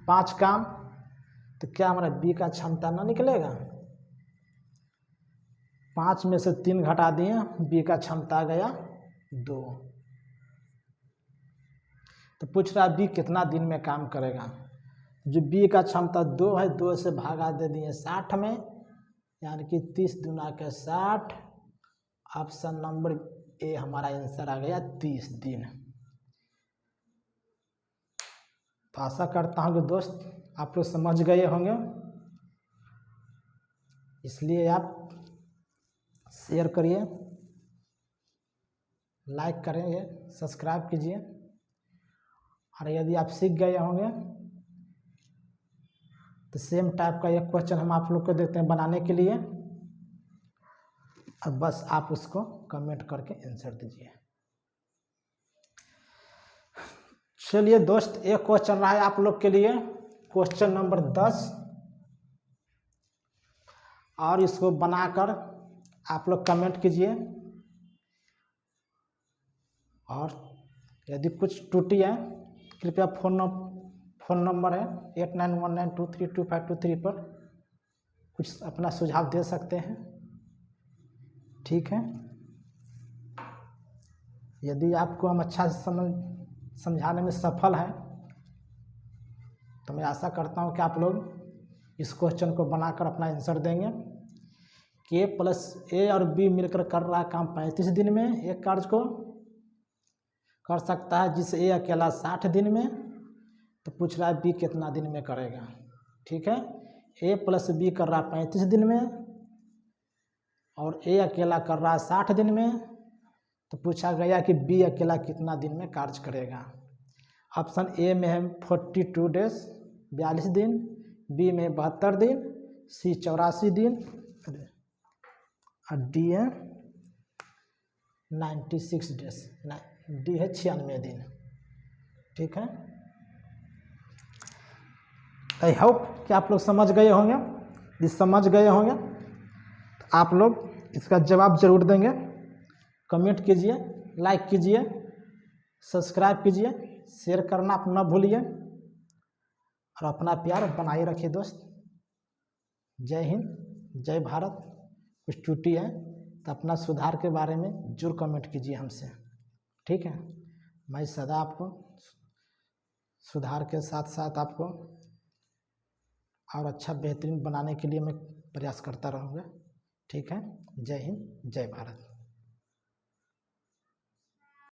5 काम, तो क्या हमारा बी का क्षमता ना निकलेगा। 5 में से 3 घटा दिए, बी का क्षमता आ गया 2। तो पूछ रहा है बी कितना दिन में काम करेगा, जो बी का क्षमता 2 है, 2 से भागा दे दिए 60 में, यानी कि 30 दूना के 60, ऑप्शन नंबर ए हमारा आंसर आ गया 30 दिन। तो आशा करता हूँ कि दोस्त आप लोग समझ गए होंगे, इसलिए आप शेयर करिए, लाइक करेंगे, सब्सक्राइब कीजिए, और यदि आप सीख गए होंगे तो सेम टाइप का एक क्वेश्चन हम आप लोग को देते हैं बनाने के लिए, और बस आप उसको कमेंट करके आंसर दीजिए। चलिए दोस्त, एक क्वेश्चन रहा है आप लोग के लिए, क्वेश्चन नंबर 10, और इसको बनाकर आप लोग कमेंट कीजिए, और यदि कुछ त्रुटि है कृपया फ़ोन नंबर है 8919232523 पर कुछ अपना सुझाव दे सकते हैं। ठीक है, यदि आपको हम अच्छा समझाने में सफल हैं तो मैं आशा करता हूं कि आप लोग इस क्वेश्चन को बनाकर अपना आंसर देंगे कि ए प्लस ए और बी मिलकर कर रहा है काम 35 दिन में, एक कार्य को कर सकता है जिसे ए अकेला 60 दिन में, तो पूछ रहा है बी कितना दिन में करेगा। ठीक है, ए प्लस बी कर रहा है 35 दिन में और ए अकेला कर रहा है 60 दिन में, तो पूछा गया कि बी अकेला कितना दिन में कार्य करेगा। ऑप्शन ए में है 42 डेज 42 दिन, बी में 72 दिन, सी 84 दिन और डी है 96 डेज, डी है 96 दिन। ठीक है, आई होप कि आप लोग समझ गए होंगे। यदि समझ गए होंगे तो आप लोग इसका जवाब जरूर देंगे। कमेंट कीजिए, लाइक कीजिए, सब्सक्राइब कीजिए, शेयर करना आप न भूलिए और अपना प्यार बनाए रखिए दोस्त। जय हिंद, जय भारत। कुछ त्रुटि है तो अपना सुधार के बारे में जरूर कमेंट कीजिए हमसे, ठीक है। मैं सदा आपको सुधार के साथ साथ आपको और अच्छा बेहतरीन बनाने के लिए मैं प्रयास करता रहूँगा, ठीक है। जय हिंद, जय भारत।